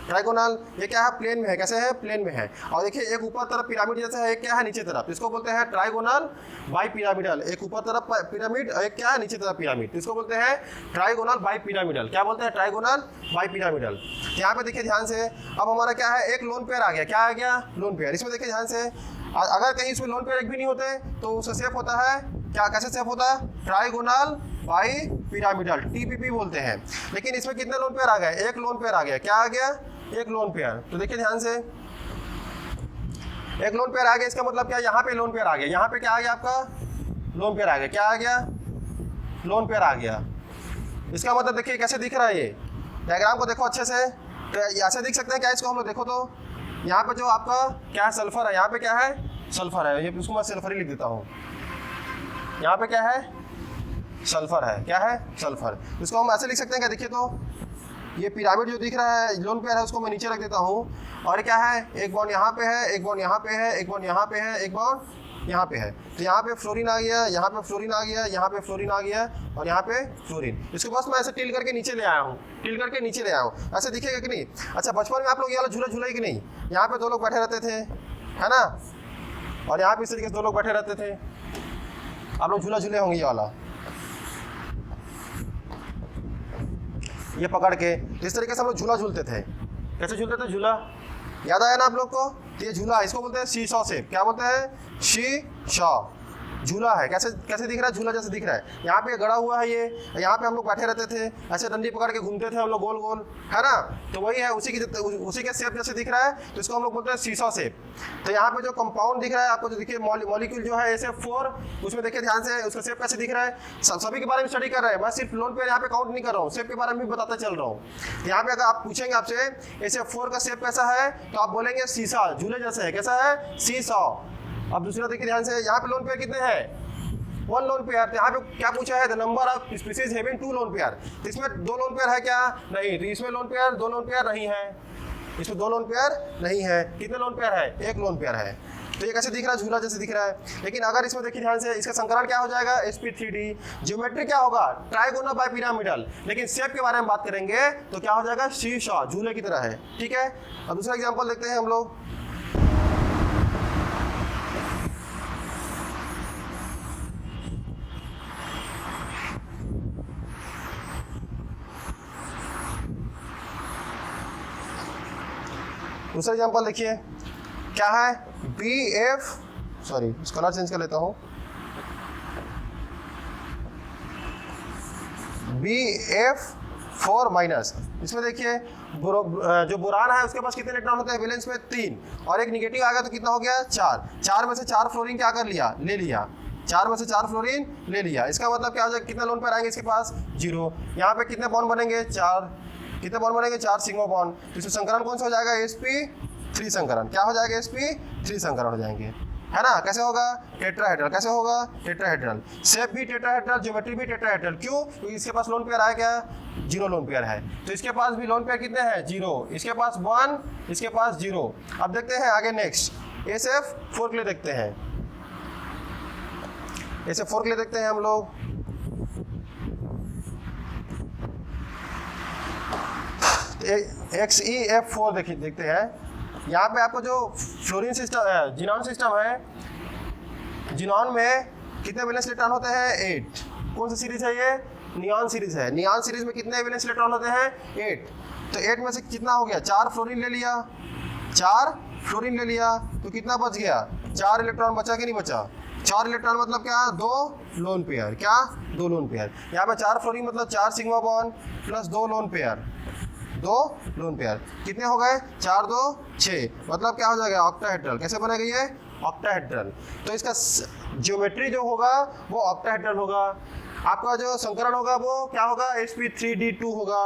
ट्राइगोनल। ये क्या है? प्लेन में है। कैसे है? प्लेन में है। और देखिए एक ऊपर तरफ पिरामिड जैसा है, एक क्या है? नीचे तरफ। इसको बोलते हैं ट्राइगोनल बाइपिरामिडल। एक ऊपर तरफ पिरामिड, एक क्या है? नीचे तरफ पिरामिड। इसको बोलते हैं ट्राइगोनल बाइपिरामिडल। क्या बोलते हैं? Trigonal bipyramidal. यहाँ पे देखिए ध्यान से, अब हमारा क्या है? 1 लोन पेयर आ गया। क्या आ गया? Lone pair. इसमें देखिए ध्यान से, अगर कहीं इसमें लोन पेयर एक भी नहीं होते तो उसका शेप होता है क्या? कैसे शेप होता है? ट्राइगोनल बाइपिरामिडल, TPP बोलते हैं। लेकिन इसमें कितने लोन पेयर आ गए? 1 लोन पेयर आ गया। क्या आ गया? 1 लोन पेयर। तो देखिए ध्यान से, 1 लोन पेयर आ गया, इसका मतलब क्या? यहाँ पे लोन पेयर आ गया। यहाँ पे क्या आ गया आपका? लोन पेयर आ गया। क्या आ गया? लोन पेयर आ गया। इसका मतलब देखिए कैसे दिख रहा है ये डायग्राम को देखो अच्छे से, तो ऐसे दिख सकते हैं क्या? इसको हम लोग देखो तो यहाँ पे जो आपका क्या है? सल्फर है। यहाँ पे क्या है? सल्फर है। ये उसको मैं सल्फर ही लिख देता हूँ। यहाँ पे क्या है? सल्फर है। क्या है? सल्फर। इसको हम ऐसे लिख सकते हैं क्या? देखिए तो ये पिरामिड जो दिख रहा है, लोन पेयर है, उसको मैं नीचे रख देता हूँ। और क्या है? एक बॉन्ड यहाँ पे है, एक बॉन्ड यहाँ पे है, एक बॉन्ड यहाँ पे है, एक बॉन्ड यहाँ पे है। तो यहाँ पे फ्लोरीन आ गया, यहाँ पे फ्लोरीन आ गया, यहाँ पे फ्लोरीन आ गया, और यहाँ पे फ्लोरीन। इसको बस मैं ऐसे टिल करके नीचे ले आया हूँ, टिल करके नीचे ले आया हूँ। ऐसे दिखेगा कि नहीं? अच्छा, बचपन में आप लोग ये वाला झूला झूला कि नहीं? यहाँ पे 2 लोग बैठे रहते थे, है ना? और यहाँ पे इस तरीके से 2 लोग बैठे रहते थे। आप लोग झूला झूले होंगे ये वाला, ये पकड़ के। इस तरीके से हम लोग झूला झूलते थे। कैसे झूलते थे? झूला याद आया ना आप लोग को? तो ये झूला, इसको बोलते हैं सी शॉ शेप। क्या बोलते हैं? सी शॉ। झूला है, कैसे कैसे दिख रहा है, झूला जैसे दिख रहा है। यहाँ पे गड़ा हुआ है ये, यहाँ पे हम लोग बैठे रहते थे, ऐसे डंडी पकड़ के घूमते थे हम लोग गोल गोल, है ना। तो वही है, उसी के शेप जैसे दिख रहा है, तो इसको हम लोग बोलते हैं सीसॉ शेप। तो यहाँ पे जो कंपाउंड दिख रहा है आपको, जो देखिए मॉलिक्यूल जो है SF4, उसमें देखिए ध्यान से उसका शेप कैसे दिख रहा है। सभी के बारे में स्टडी कर रहे हैं, मैं सिर्फ लोन पेयर यहाँ पे काउंट नहीं कर रहा हूँ, शेप के बारे में भी बताता चल रहा हूँ। यहाँ पे अगर आप पूछेंगे आपसे SF4 का शेप कैसा है, तो आप बोलेंगे सीसा, झूले जैसे है। कैसा है? सीसॉ। अब दूसरा देखिए ध्यान से, यहाँ पे लोन पेयर कितने हैं? 1 लोन पेयर। यहाँ पे क्या पूछा है? The number of species having 2 lone pair. तो इसमें 2 लोन पेयर है क्या? नहीं। तो इसमें लोन पेयर 2 लोन पेयर नहीं है, इसमें 2 लोन पेयर नहीं है। कितने लोन पेयर है? 1 लोन पेयर है। तो ये कैसे दिख रहा है? झूला जैसे दिख रहा है। लेकिन अगर इसमें देखिए ध्यान से, इसका संकरण क्या हो जाएगा? sp3d। ज्योमेट्री क्या होगा? Trigonal bipyramidal. लेकिन शेप के बारे में बात करेंगे तो क्या हो जाएगा? सीसॉ, झूले की तरह है। ठीक है। अब दूसरा एग्जांपल देखते हैं हम लोग। दूसरा एग्जांपल देखिए, क्या है? BF, सॉरी कलर चेंज कर लेता हूँ, BF4 माइनस। इसमें देखिए जो बोरान है उसके पास कितने इलेक्ट्रॉन होते हैं? वैलेंस में 3, और एक निगेटिव आ गया तो कितना हो गया? 4। 4 में से 4 फ्लोरीन क्या कर लिया? ले लिया। 4 में से 4 फ्लोरीन ले लिया। इसका मतलब क्या हो जाएगा? कितने लोन पेयर आएंगे इसके पास? 0। यहाँ पे कितने बॉन्ड बनेंगे? 4। कितने बॉन्ड बनेंगे? 4 सिग्मा बॉन्ड। तो इसमें संकरण कौन सा हो जाएगा? sp3 संकरण। क्या हो जाएगा? sp3 संकरण हो जाएंगे, है ना। कैसे होगा? टेट्राहेड्रल। कैसे होगा? टेट्राहेड्रल। शेप भी टेट्राहेड्रल, ज्योमेट्री भी टेट्राहेड्रल। क्यों? क्योंकि इसके पास लोन पेयर आया क्या? 0 लोन पेयर है। तो इसके पास भी लोन पेयर कितने हैं? 0। इसके पास 1, इसके पास 0। अब देखते हैं आगे नेक्स्ट, SF4 के लिए देखते हैं। SF4 के लिए देखते हैं हम लोग। XeF4 देखते हैं। यहाँ पे आपको जो फ्लोरीन सिस्टम है, जिनॉन सिस्टम है, जिनॉन में कितने वैलेंस इलेक्ट्रॉन होते हैं? 8। कौन सी सीरीज है ये? नियॉन सीरीज है। नियॉन सीरीज में कितने वैलेंस इलेक्ट्रॉन होते हैं? 8। तो 8 में से कितना हो गया? 4 फ्लोरीन ले लिया, 4 फ्लोरीन ले लिया, तो कितना बच गया? 4 इलेक्ट्रॉन बचा कि नहीं बचा? 4 इलेक्ट्रॉन मतलब क्या? 2 लोन पेयर। क्या? 2 लोन पेयर। यहाँ पे 4 फ्लोरीन मतलब 4 sigma bond plus 2 lone pair, 2 lone pair. कितने हो गए? 4 2 6, मतलब क्या हो जाएगा? ऑक्टाहेड्रल। कैसे बनेगा ये? ऑक्टाहेड्रल। तो इसका ज्योमेट्री जो होगा वो ऑक्टाहेड्रल होगा। आपका जो संकरण होगा वो क्या होगा? sp3d2 होगा।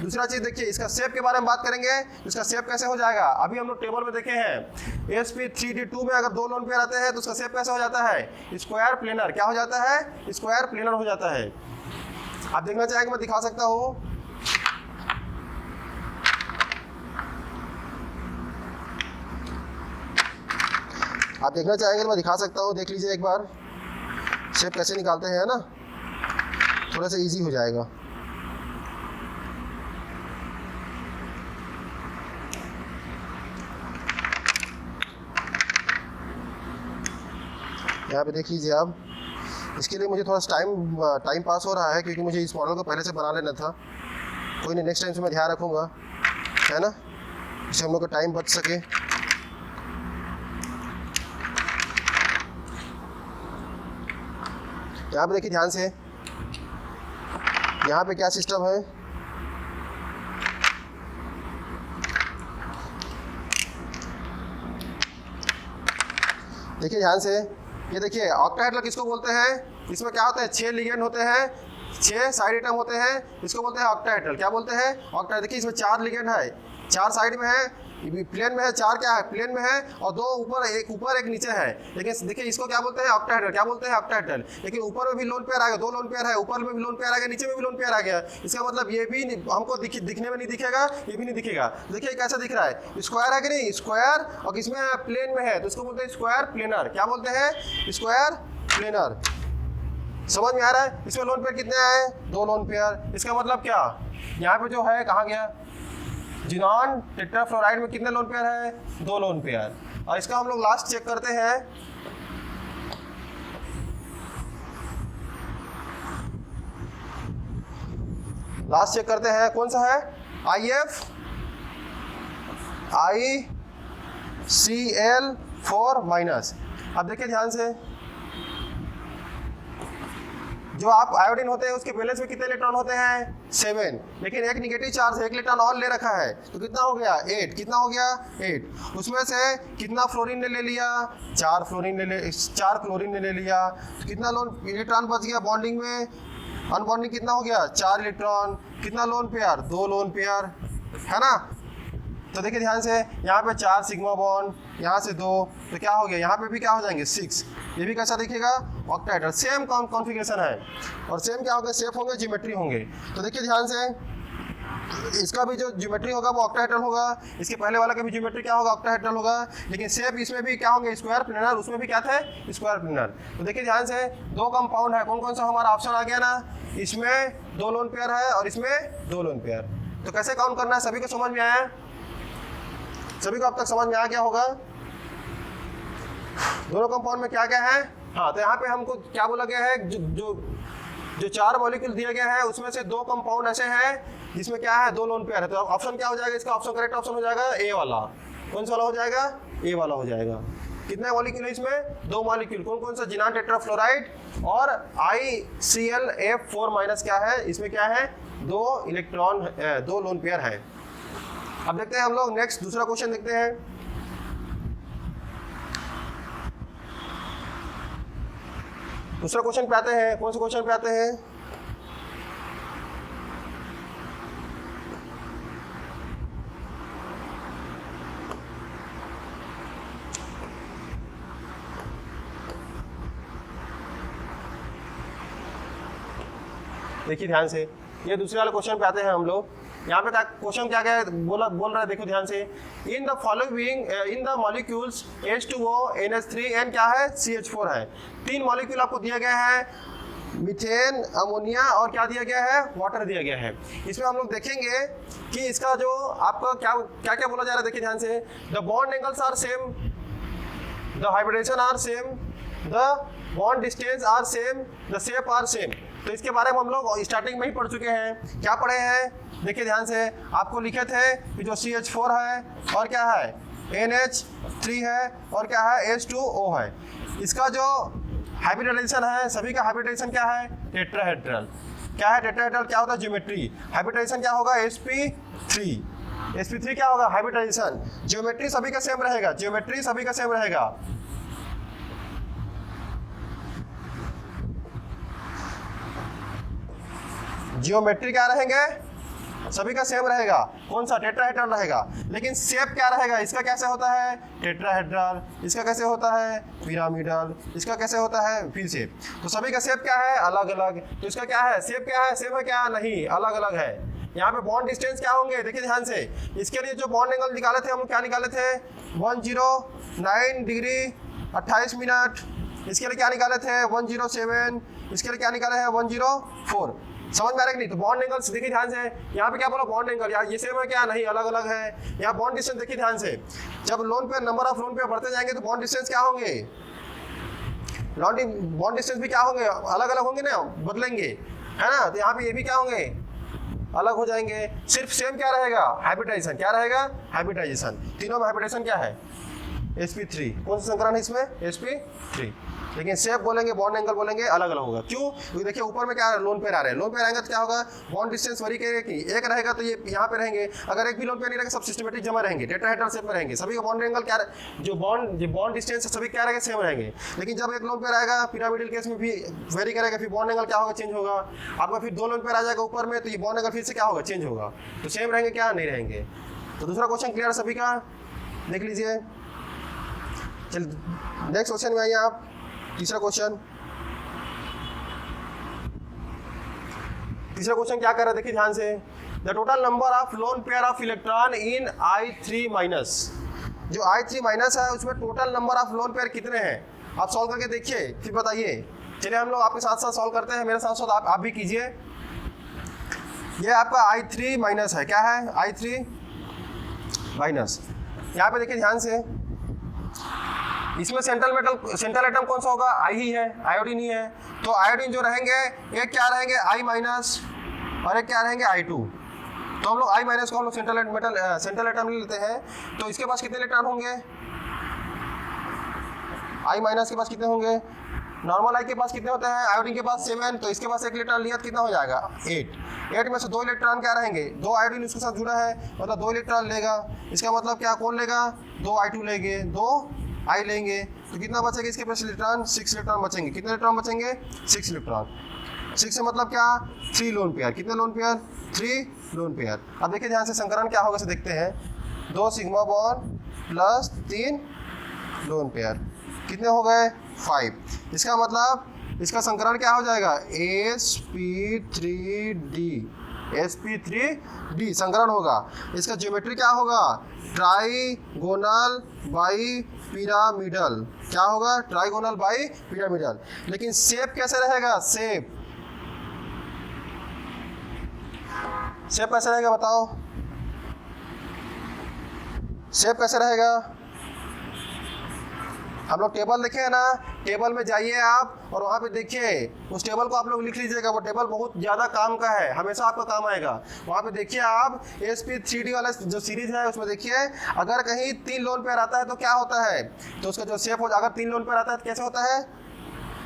दूसरा चीज देखिए, इसका शेप के बारे में बात करेंगे। इसका शेप कैसे हो जाएगा? अभी हम लोग टेबल में देखे हैं, sp3d2 में अगर 2 लोन पेयर आते हैं तो उसका शेप कैसे हो जाता है? Square planar. क्या हो जाता है? स्क्वायर प्लेनर हो जाता है। आप देखना चाहेंगे, मैं दिखा सकता हूँ। आप देखना चाहेंगे तो मैं दिखा सकता हूँ, देख लीजिए एक बार शेप कैसे निकालते हैं, है ना। थोड़ा सा इजी हो जाएगा। यहाँ पे देख लीजिए आप। इसके लिए मुझे थोड़ा टाइम पास हो रहा है, क्योंकि मुझे इस मॉडल को पहले से बना लेना था। कोई नहीं, नेक्स्ट टाइम से मैं ध्यान रखूँगा, है ना, जिससे हम लोग का टाइम बच सके। यहाँ पे देखिए ध्यान से, यहाँ पे क्या सिस्टम है? देखिए ध्यान से, ये देखिए ऑक्टाहेड्रल किसको बोलते हैं? इसमें क्या होता है? 6 लिगेंड होते हैं, 6 साइड एटम होते हैं, इसको बोलते हैं ऑक्टाहेड्रल। क्या बोलते हैं? ऑक्टाहेड्रल। देखिए इसमें 4 लिगेंड है, 4 साइड में है, प्लेन में है, 4 क्या है? प्लेन में है, और 2 ऊपर एक नीचे है। लेकिन देखिए इसको क्या बोलते हैं? ऑक्टाहेड्रल। क्या बोलते हैं? ऑक्टाहेड्रल। लेकिन ऊपर में भी लोन पेयर आ गया, 2 लोन पेयर है, ऊपर में भी लोन पेयर आ गया, नीचे में भी लोन पेयर आ गया। इसका मतलब ये भी हमको दिखने में नहीं दिखेगा, ये भी नहीं दिखेगा। देखिए कैसा दिख रहा है? स्क्वायर है कि नहीं? स्क्वायर, और किसमें है? प्लेन में है, तो इसको बोलते हैं स्क्वायर प्लेनर। क्या बोलते हैं? Square planar. समझ में आ रहा है? इसमें लोन पेयर कितने आए? 2 लोन पेयर। इसका मतलब क्या? यहाँ पे जो है कहाँ गया? जिनॉन टेट्राफ्लोराइड में कितने लोन पेयर है? 2 लोन पेयर। और इसका हम लोग लास्ट चेक करते हैं। लास्ट चेक करते हैं, कौन सा है? ICl4 minus. अब देखिए ध्यान से, जो आप आयोडीन होते हैं उसके बैलेंस में कितने इलेक्ट्रॉन होते हैं 7, लेकिन एक निगेटिव चार्ज है, एक इलेक्ट्रॉन और ले रखा है, तो कितना हो गया 8, कितना हो गया 8। उसमें से कितना फ्लोरीन ने ले लिया 4 क्लोरीन ने ले लिया, तो कितना लोन इलेक्ट्रॉन बच गया बॉन्डिंग में, अनबॉन्डिंग कितना हो गया 4 इलेक्ट्रॉन, कितना लोन पेयर 2 लोन पेयर, है ना। तो देखिए ध्यान से, यहाँ पे 4 सिग्मा बॉन्ड, यहाँ से 2, तो क्या हो गया यहाँ पे भी क्या हो जाएंगे 6, ये भी कैसा दिखेगा ऑक्टाहेड्रल, सेम कॉन्फ़िगरेशन है और सेम क्या होगा शेप होंगे, ज्योमेट्री होंगे। तो देखिए ध्यान से, इसका भी जो ज्योमेट्री होगा वो ऑक्टाहेड्रल होगा, इसके पहले वाला का भी ज्योमेट्री क्या होगा ऑक्टाहेड्रल होगा, लेकिन शेप इसमें भी क्या होंगे स्क्वायर प्लेनर, उसमें भी क्या थे स्क्वायर प्लेनर। तो देखिए ध्यान से, 2 कंपाउंड है, कौन कौन सा हमारा ऑप्शन आ गया ना, इसमें 2 लोन पेयर है और इसमें 2 लोन पेयर। तो कैसे काउंट करना है सभी को समझ में आया, सभी को अब तक समझ में आ गया होगा दोनों कंपाउंड में क्या क्या है। हाँ, तो यहाँ पे हमको क्या बोला गया है, जो 4 मॉलिक्यूल दिया गया है उसमें से 2 कंपाउंड ऐसे हैं जिसमें क्या है 2 लोन पेयर है। तो ऑप्शन क्या हो जाएगा इसका, ऑप्शन करेक्ट ऑप्शन हो जाएगा ए वाला। कौन सा वाला हो जाएगा, ए वाला हो जाएगा। कितने मॉलिक्यूल है इसमें, 2 मॉलिक्यूल, कौन कौन सा, जिनान टेट्राफ्लोराइड और IClF4- क्या है, इसमें क्या है 2 इलेक्ट्रॉन 2 लोन पेयर है। अब देखते हैं हम लोग नेक्स्ट दूसरा क्वेश्चन देखते हैं। दूसरा क्वेश्चन पे आते हैं, कौन से क्वेश्चन पे आते हैं, देखिए ध्यान से, ये दूसरे वाले क्वेश्चन पे आते हैं हम लोग। यहाँ पे क्वेश्चन क्या क्या बोल रहा है, देखो ध्यान से, in the following in the molecules H2O NH3 and क्या है CH4 है। 3 मॉलिक्यूल आपको दिया गया है, मीथेन, अमोनिया और क्या दिया गया है, वाटर दिया गया है। इसमें हम लोग देखेंगे कि इसका जो आपका क्या क्या बोला जा रहा है, देखिए ध्यान से, the bond angles are same, the hybridisation are same, the bond distance are same, the shape are same. तो इसके बारे में हम लोग स्टार्टिंग में ही पढ़ चुके हैं। क्या पढ़े हैं, देखिए ध्यान से, आपको लिखे थे कि जो CH4 है और क्या है NH3 है और क्या है H2O है। इसका जो हाइब्रिडाइजेशन है, सभी का हाइब्रिडाइजेशन क्या है टेट्राहेड्रल। क्या है टेट्राहेड्रल, क्या होता है ज्योमेट्री, हाइब्रिडाइजेशन क्या होगा sp3। sp3 क्या होगा हाइब्रिडाइजेशन, ज्योमेट्री सभी का सेम रहेगा, ज्योमेट्री सभी का सेम रहेगा। जियोमेट्री क्या रहेंगे, सभी का सेम रहेगा, कौन सा टेट्राहेड्रल रहेगा, लेकिन शेप क्या रहेगा, इसका कैसे होता है टेट्राहेड्रल, इसका कैसे होता है पिरामिडल, इसका कैसे होता है वी शेप। तो सभी का शेप क्या है अलग अलग, तो इसका क्या है शेप क्या है, सेम है क्या, नहीं अलग अलग है। यहाँ पे बॉन्ड डिस्टेंस क्या होंगे, देखिए ध्यान से, इसके लिए जो बॉन्ड एंगल निकाले थे हम लोग क्या निकाले थे 109 डिग्री 28 मिनट, इसके लिए क्या निकाले थे 107, इसके लिए क्या निकाले हैं 104। समझ में आ रहा है कि नहीं। तो बॉन्ड एंगल्स देखिए ध्यान से, यहाँ पे क्या बोला बॉन्ड एंगल, यार ये सेम है क्या, नहीं अलग अलग है। यहाँ बॉन्ड डिस्टेंस देखिए ध्यान से, जब lone pair number of lone pair बढ़ते जाएंगे तो बॉन्ड डिस्टेंस क्या होंगे, बॉन्ड डिस्टेंस भी क्या होंगे अलग अलग होंगे ना, बदलेंगे, है ना। तो यहाँ पे ये भी क्या होंगे अलग हो जाएंगे। सिर्फ सेम क्या रहेगा हाइब्रिडाइजेशन, क्या रहेगा हाइब्रिडाइजेशन, तीनों में हाइब्रिडाइजेशन क्या है sp3। कौन सा संकरण है इसमें sp3, लेकिन शेप बोलेंगे बॉन्ड एंगल बोलेंगे अलग अलग होगा। क्यों, क्योंकि देखिए ऊपर में क्या लोन पेयर आ रहे हैं, लोन पेयर आएंगे तो क्या होगा बॉन्ड डिस्टेंस वही करेगा कि एक रहेगा तो ये यहाँ पे रहेंगे, अगर एक भी लोन पेयर नहीं रहेगा सब सिस्टमेटिक जमा रहेंगे, टेट्राहेड्रल शेप में रहेंगे, सभी का बॉन्ड एंगल क्या जो बॉन्ड डिस्टेंस है सभी क्या रहेगा सेम रहेंगे। लेकिन जब एक लोन पेयर आएगा पिरामिडल केस में भी वेरी करेगा, फिर बॉन्ड एंगल क्या होगा चेंज होगा। आपका फिर 2 लोन पेयर आ जाएगा ऊपर में तो ये बॉन्ड एंगल फिर से क्या होगा चेंज होगा, तो सेम रहेंगे क्या नहीं रहेंगे। तो दूसरा क्वेश्चन क्लियर है सभी का, देख लीजिए। चलिए नेक्स्ट क्वेश्चन में आइए आप, तीसरा क्वेश्चन क्या कर रहा है देखिए ध्यान से, the total number of lone pair of electron in I3-, जो I3- है उसमें total number of lone pair कितने हैं, आप सॉल्व करके देखिए फिर बताइए। चलिए हम लोग आपके साथ साथ सॉल्व करते हैं, मेरे साथ साथ आप भी कीजिए। ये आपका I3- है, क्या है I3-। यहाँ पे देखिए ध्यान से, इसमें सेंट्रल एटम कौन सा होगा, आई ही है, आयोडीन ही है। तो आयोडीन जो रहेंगे एक क्या रहेंगे I- और एक क्या रहेंगे I2। तो हम लोग I- को हम लोग सेंट्रल एटम लेते हैं, तो इसके पास कितने इलेक्ट्रॉन होंगे, I- के पास कितने होंगे नॉर्मल आई के पास कितने होते हैं, आयोडीन के पास 7, तो इसके पास 1 इलेक्ट्रॉन लिया तो कितना हो जाएगा 8 में से 2 इलेक्ट्रॉन क्या रहेंगे, 2 आयोडीन उसके साथ जुड़ा है, मतलब 2 इलेक्ट्रॉन लेगा। इसका मतलब क्या, कौन लेगा, 2 I2 लेंगे, 2 I लेंगे, तो कितना बचेगा इसके पास इलेक्ट्रॉन, 6 इलेक्ट्रॉन बचेंगे। कितने इलेक्ट्रॉन बचेंगे, 6 इलेक्ट्रॉन। 6 से मतलब क्या, 3 लोन पेयर। कितने लोन पेयर, 3 लोन पेयर। अब देखिए ध्यान से संकरण क्या होगा, से देखते हैं। 2 sigma bond plus 3 lone pair, कितने हो गए 5। इसका मतलब इसका संकरण क्या हो जाएगा, sp3d संकरण होगा। इसका ज्योमेट्री क्या होगा, ट्राइगोनल बाई पिरामिडल। क्या होगा, ट्राइगोनल बाई पिरामिडल। लेकिन शेप कैसे रहेगा, शेप कैसे रहेगा बताओ, शेप कैसे रहेगा। हम लोग टेबल देखे हैं ना, टेबल में जाइए आप और वहाँ पे देखिए, उस टेबल को आप लोग लिख लीजिएगा। वो टेबल बहुत ज़्यादा काम का है, हमेशा आपका काम आएगा। वहाँ पे देखिए आप sp3d वाला जो सीरीज है उसमें देखिए, अगर कहीं 3 लोन पेयर आता है तो क्या होता है, तो उसका जो शेप हो, अगर 3 लोन पेयर आता है तो कैसे होता है,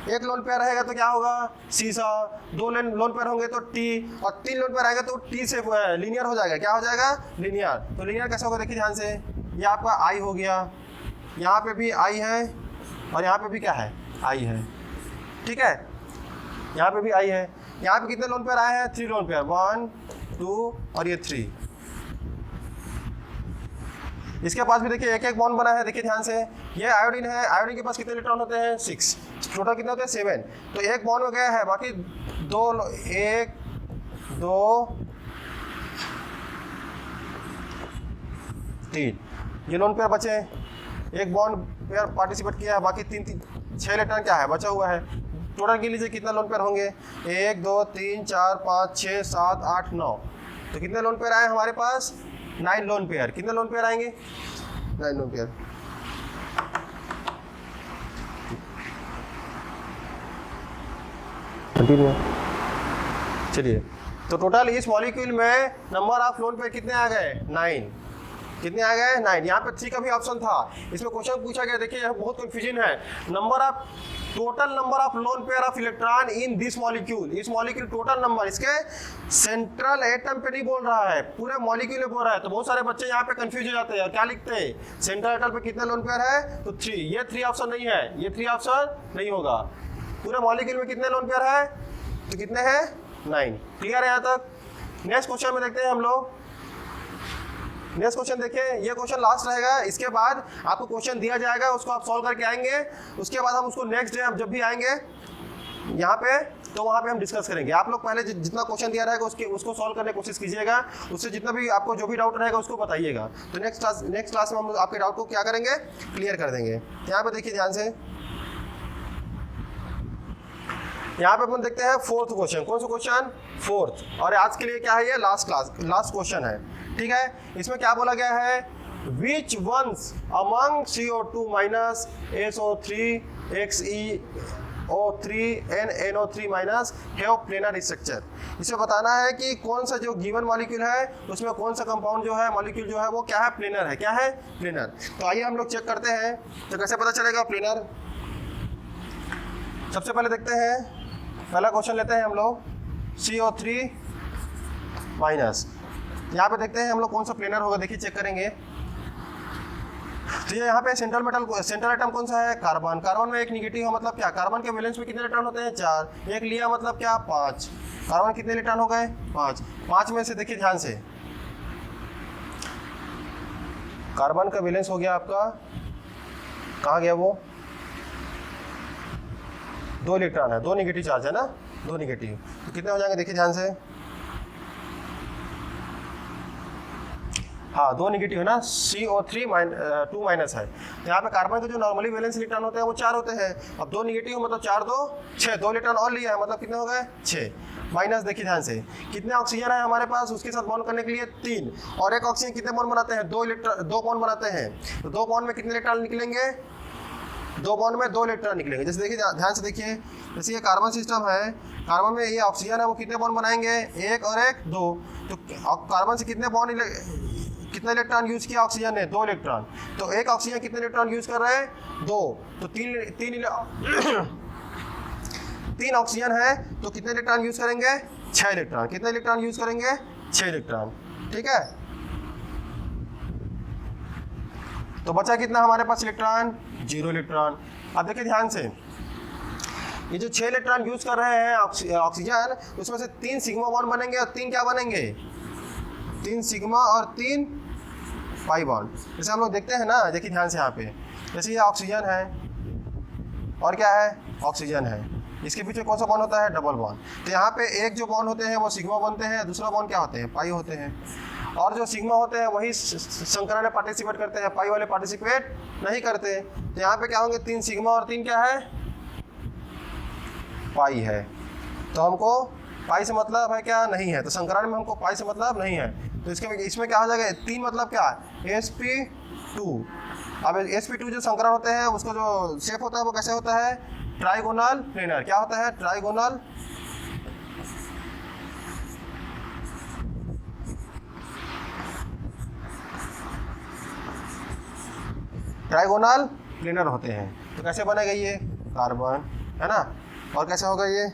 1 लोन पेयर रहेगा तो क्या होगा, सीसा। 2 लोन पेयर होंगे तो टी, और 3 लोन पेयर आएगा तो टी से लीनियर हो जाएगा। क्या हो जाएगा, लीनियर। तो लीनियर कैसे होगा, देखिए ध्यान से, ये आपका आई हो गया, यहाँ पे भी आई है और यहाँ पे भी क्या है, आई है, ठीक है। यहाँ पे भी आई है। यहाँ पे कितने लोन पेयर आए हैं, 3 लोन पेयर, 1 2 और ये 3। इसके पास भी देखिए एक बॉन्ड बना है, देखिए ध्यान से। ये आयोडीन है, आयोडीन के पास कितने इलेक्ट्रॉन होते हैं, 6। टोटल कितने होते हैं, 7। तो एक बॉन्ड में गया है, बाकी 1 2 3 ये लोन पेयर बचे। एक बॉन्ड पेयर पार्टिसिपेट किया है, बाकी 6 इलेक्ट्रॉन क्या है, बचा हुआ है। टोटल गिन लीजिए कितना लोन पेयर होंगे, 1 2 3 4 5 6 7 8 9। तो कितने लोन पेयर आए हमारे पास, 9 लोन पेयर। कितने लोन पेयर आएंगे, 9 लोन पेयर। कंटिन्यू। चलिए, तो टोटल इस मॉलिक्यूल में नंबर ऑफ लोन पेयर कितने आ गए, 9। कितने आ गए, 9। यहाँ पे 3 का भी ऑप्शन था, इसमें क्वेश्चन पूछा गया, देखिए यहाँ बहुत कंफ्यूजन है। Total number of lone pair of electron in this molecule. इस मॉलिक्यूल टोटल नंबर, इसके सेंट्रल एटम पे नहीं बोल रहा है, पूरे मॉलिक्यूल में बोल रहा है। तो बहुत सारे बच्चे यहाँ पे कंफ्यूज हो जाते हैं, क्या लिखते हैं, सेंट्रल एटम पे कितने लोन पेयर है, तो 3। ये 3 ऑप्शन नहीं है, ये 3 ऑप्शन नहीं होगा। पूरे मॉलिक्यूल में कितने लोन पेयर है, तो कितने हैं, 9। क्लियर है यहाँ तक। नेक्स्ट क्वेश्चन में देखते हैं हम लोग। नेक्स्ट क्वेश्चन देखिए, ये क्वेश्चन लास्ट रहेगा, इसके बाद आपको क्वेश्चन दिया जाएगा, उसको आप सॉल्व करके आएंगे। उसके बाद हम उसको नेक्स्ट डे जब भी आएंगे यहाँ पे, तो वहाँ पे हम डिस्कस करेंगे। आप लोग पहले जितना क्वेश्चन दिया रहेगा उसको सॉल्व करने की कोशिश कीजिएगा, उससे जितना भी आपको जो भी डाउट रहेगा उसको बताइएगा। तो नेक्स्ट क्लास में हम आपके डाउट को क्या करेंगे, क्लियर कर देंगे। यहाँ पे देखिए ध्यान से, यहाँ पे अपन देखते हैं 4th क्वेश्चन। कौन सा क्वेश्चन, 4th। और आज के लिए क्या है, ये लास्ट क्वेश्चन है, ठीक है। इसमें क्या बोला गया है, which ones among CO2 minus SO3 XeO3 and NO3 minus have planar structure. इसमें बताना है कि कौन सा जो गिवन मॉलिक्यूल है उसमें कौन सा कंपाउंड जो है, मॉलिक्यूल जो है वो क्या है, प्लेनर है। क्या है, प्लेनर। तो आइए हम लोग चेक करते हैं, तो कैसे पता चलेगा प्लेनर। सबसे पहले देखते हैं, पहला क्वेश्चन लेते हैं हम लोग, CO3 माइनस। यहाँ पे देखते हैं हम लोग कौन सा प्लेनर होगा, देखिए चेक करेंगे। तो ये यहाँ पे सेंट्रल एटम कौन सा है, कार्बन। कार्बन में एक निगेटिव हो, मतलब क्या, कार्बन के वैलेंस में कितने इलेक्ट्रॉन होते हैं, 4। एक लिया मतलब क्या, 5। कार्बन कितने इलेक्ट्रॉन हो गए, 5। 5 में से देखिए ध्यान से, कार्बन का वैलेंस हो गया आपका, कहाँ गया वो, 2 इलेक्ट्रॉन है, 2 निगेटिव चार्ज है ना, 2 निगेटिव। तो कितने हो जाएंगे, देखिए ध्यान से, हाँ 2 निगेटिव है ना, CO3 2 माइनस है। तो यहाँ पे कार्बन के जो नॉर्मली वैलेंस इलेक्ट्रॉन होते हैं वो 4 होते हैं। अब 2 निगेटिव मतलब 4 2 6, 2 इलेक्ट्रॉन और लिया है, मतलब कितने हो गए, 6। माइनस देखिए ध्यान से, कितने ऑक्सीजन है हमारे पास, उसके साथ बॉन्ड करने के लिए 3। और एक ऑक्सीजन कितने बॉन्ड बनाते हैं, 2 बॉन्ड बनाते हैं। तो 2 बॉन्ड में कितने इलेक्ट्रॉन निकलेंगे, 2 बॉन्ड में 2 इलेक्ट्रॉन निकलेंगे। जैसे देखिए ध्यान से देखिए, जैसे ये कार्बन सिस्टम है, कार्बन में ये ऑक्सीजन है, वो कितने बॉन्ड बनाएंगे, 1 और 1 2। तो कार्बन से कितने इलेक्ट्रॉन यूज किया, ऑक्सीजन ने 2 इलेक्ट्रॉन। तो एक ऑक्सीजन कितने इलेक्ट्रॉन यूज कर रहे हैं, 2। तो 3 3 ऑक्सीजन है तो कितने इलेक्ट्रॉन यूज करेंगे? 6 इलेक्ट्रॉन। कितने इलेक्ट्रॉन यूज करेंगे? 6 इलेक्ट्रॉन। ठीक है, तो बचा कितना हमारे पास इलेक्ट्रॉन? 0 इलेक्ट्रॉन। अब देखिए ध्यान से, ये जो 6 इलेक्ट्रॉन यूज कर रहे हैं ऑक्सीजन, उसमें से 3 सिग्मा बॉन्ड बनेंगे और 3 क्या बनेंगे? 3 सिग्मा और 3 पाई बॉन्ड। जैसे हम लोग देखते हैं ना, देखिए ध्यान से यहाँ पे, जैसे ये ऑक्सीजन है और क्या है? ऑक्सीजन है। इसके पीछे कौन सा बॉन्ड होता है? Double bond. तो यहाँ पे एक जो बॉन्ड होते हैं वो सिग्मा बनते हैं, दूसरा बॉन्ड क्या होते हैं? पाई होते हैं। और जो सिग्मा होते हैं वही संकरण में पार्टिसिपेट करते हैं, पाई वाले पार्टिसिपेट नहीं करते। तो यहाँ पे क्या होंगे? 3 सिग्मा और 3 क्या है? पाई है। तो हमको पाई से मतलब है क्या? नहीं है। तो संकरण में हमको पाई से मतलब नहीं है, तो इसमें क्या हो जाएगा? 3 मतलब क्या? sp2। अब sp2 जो संकरण होते हैं उसका जो शेप होता है वो कैसे होता है? Trigonal planar. क्या होता है? ट्राइगोनल ट्राइगोनल प्लेनर होते हैं। तो कैसे बनेगा? ये कार्बन है ना, और कैसे होगा ये?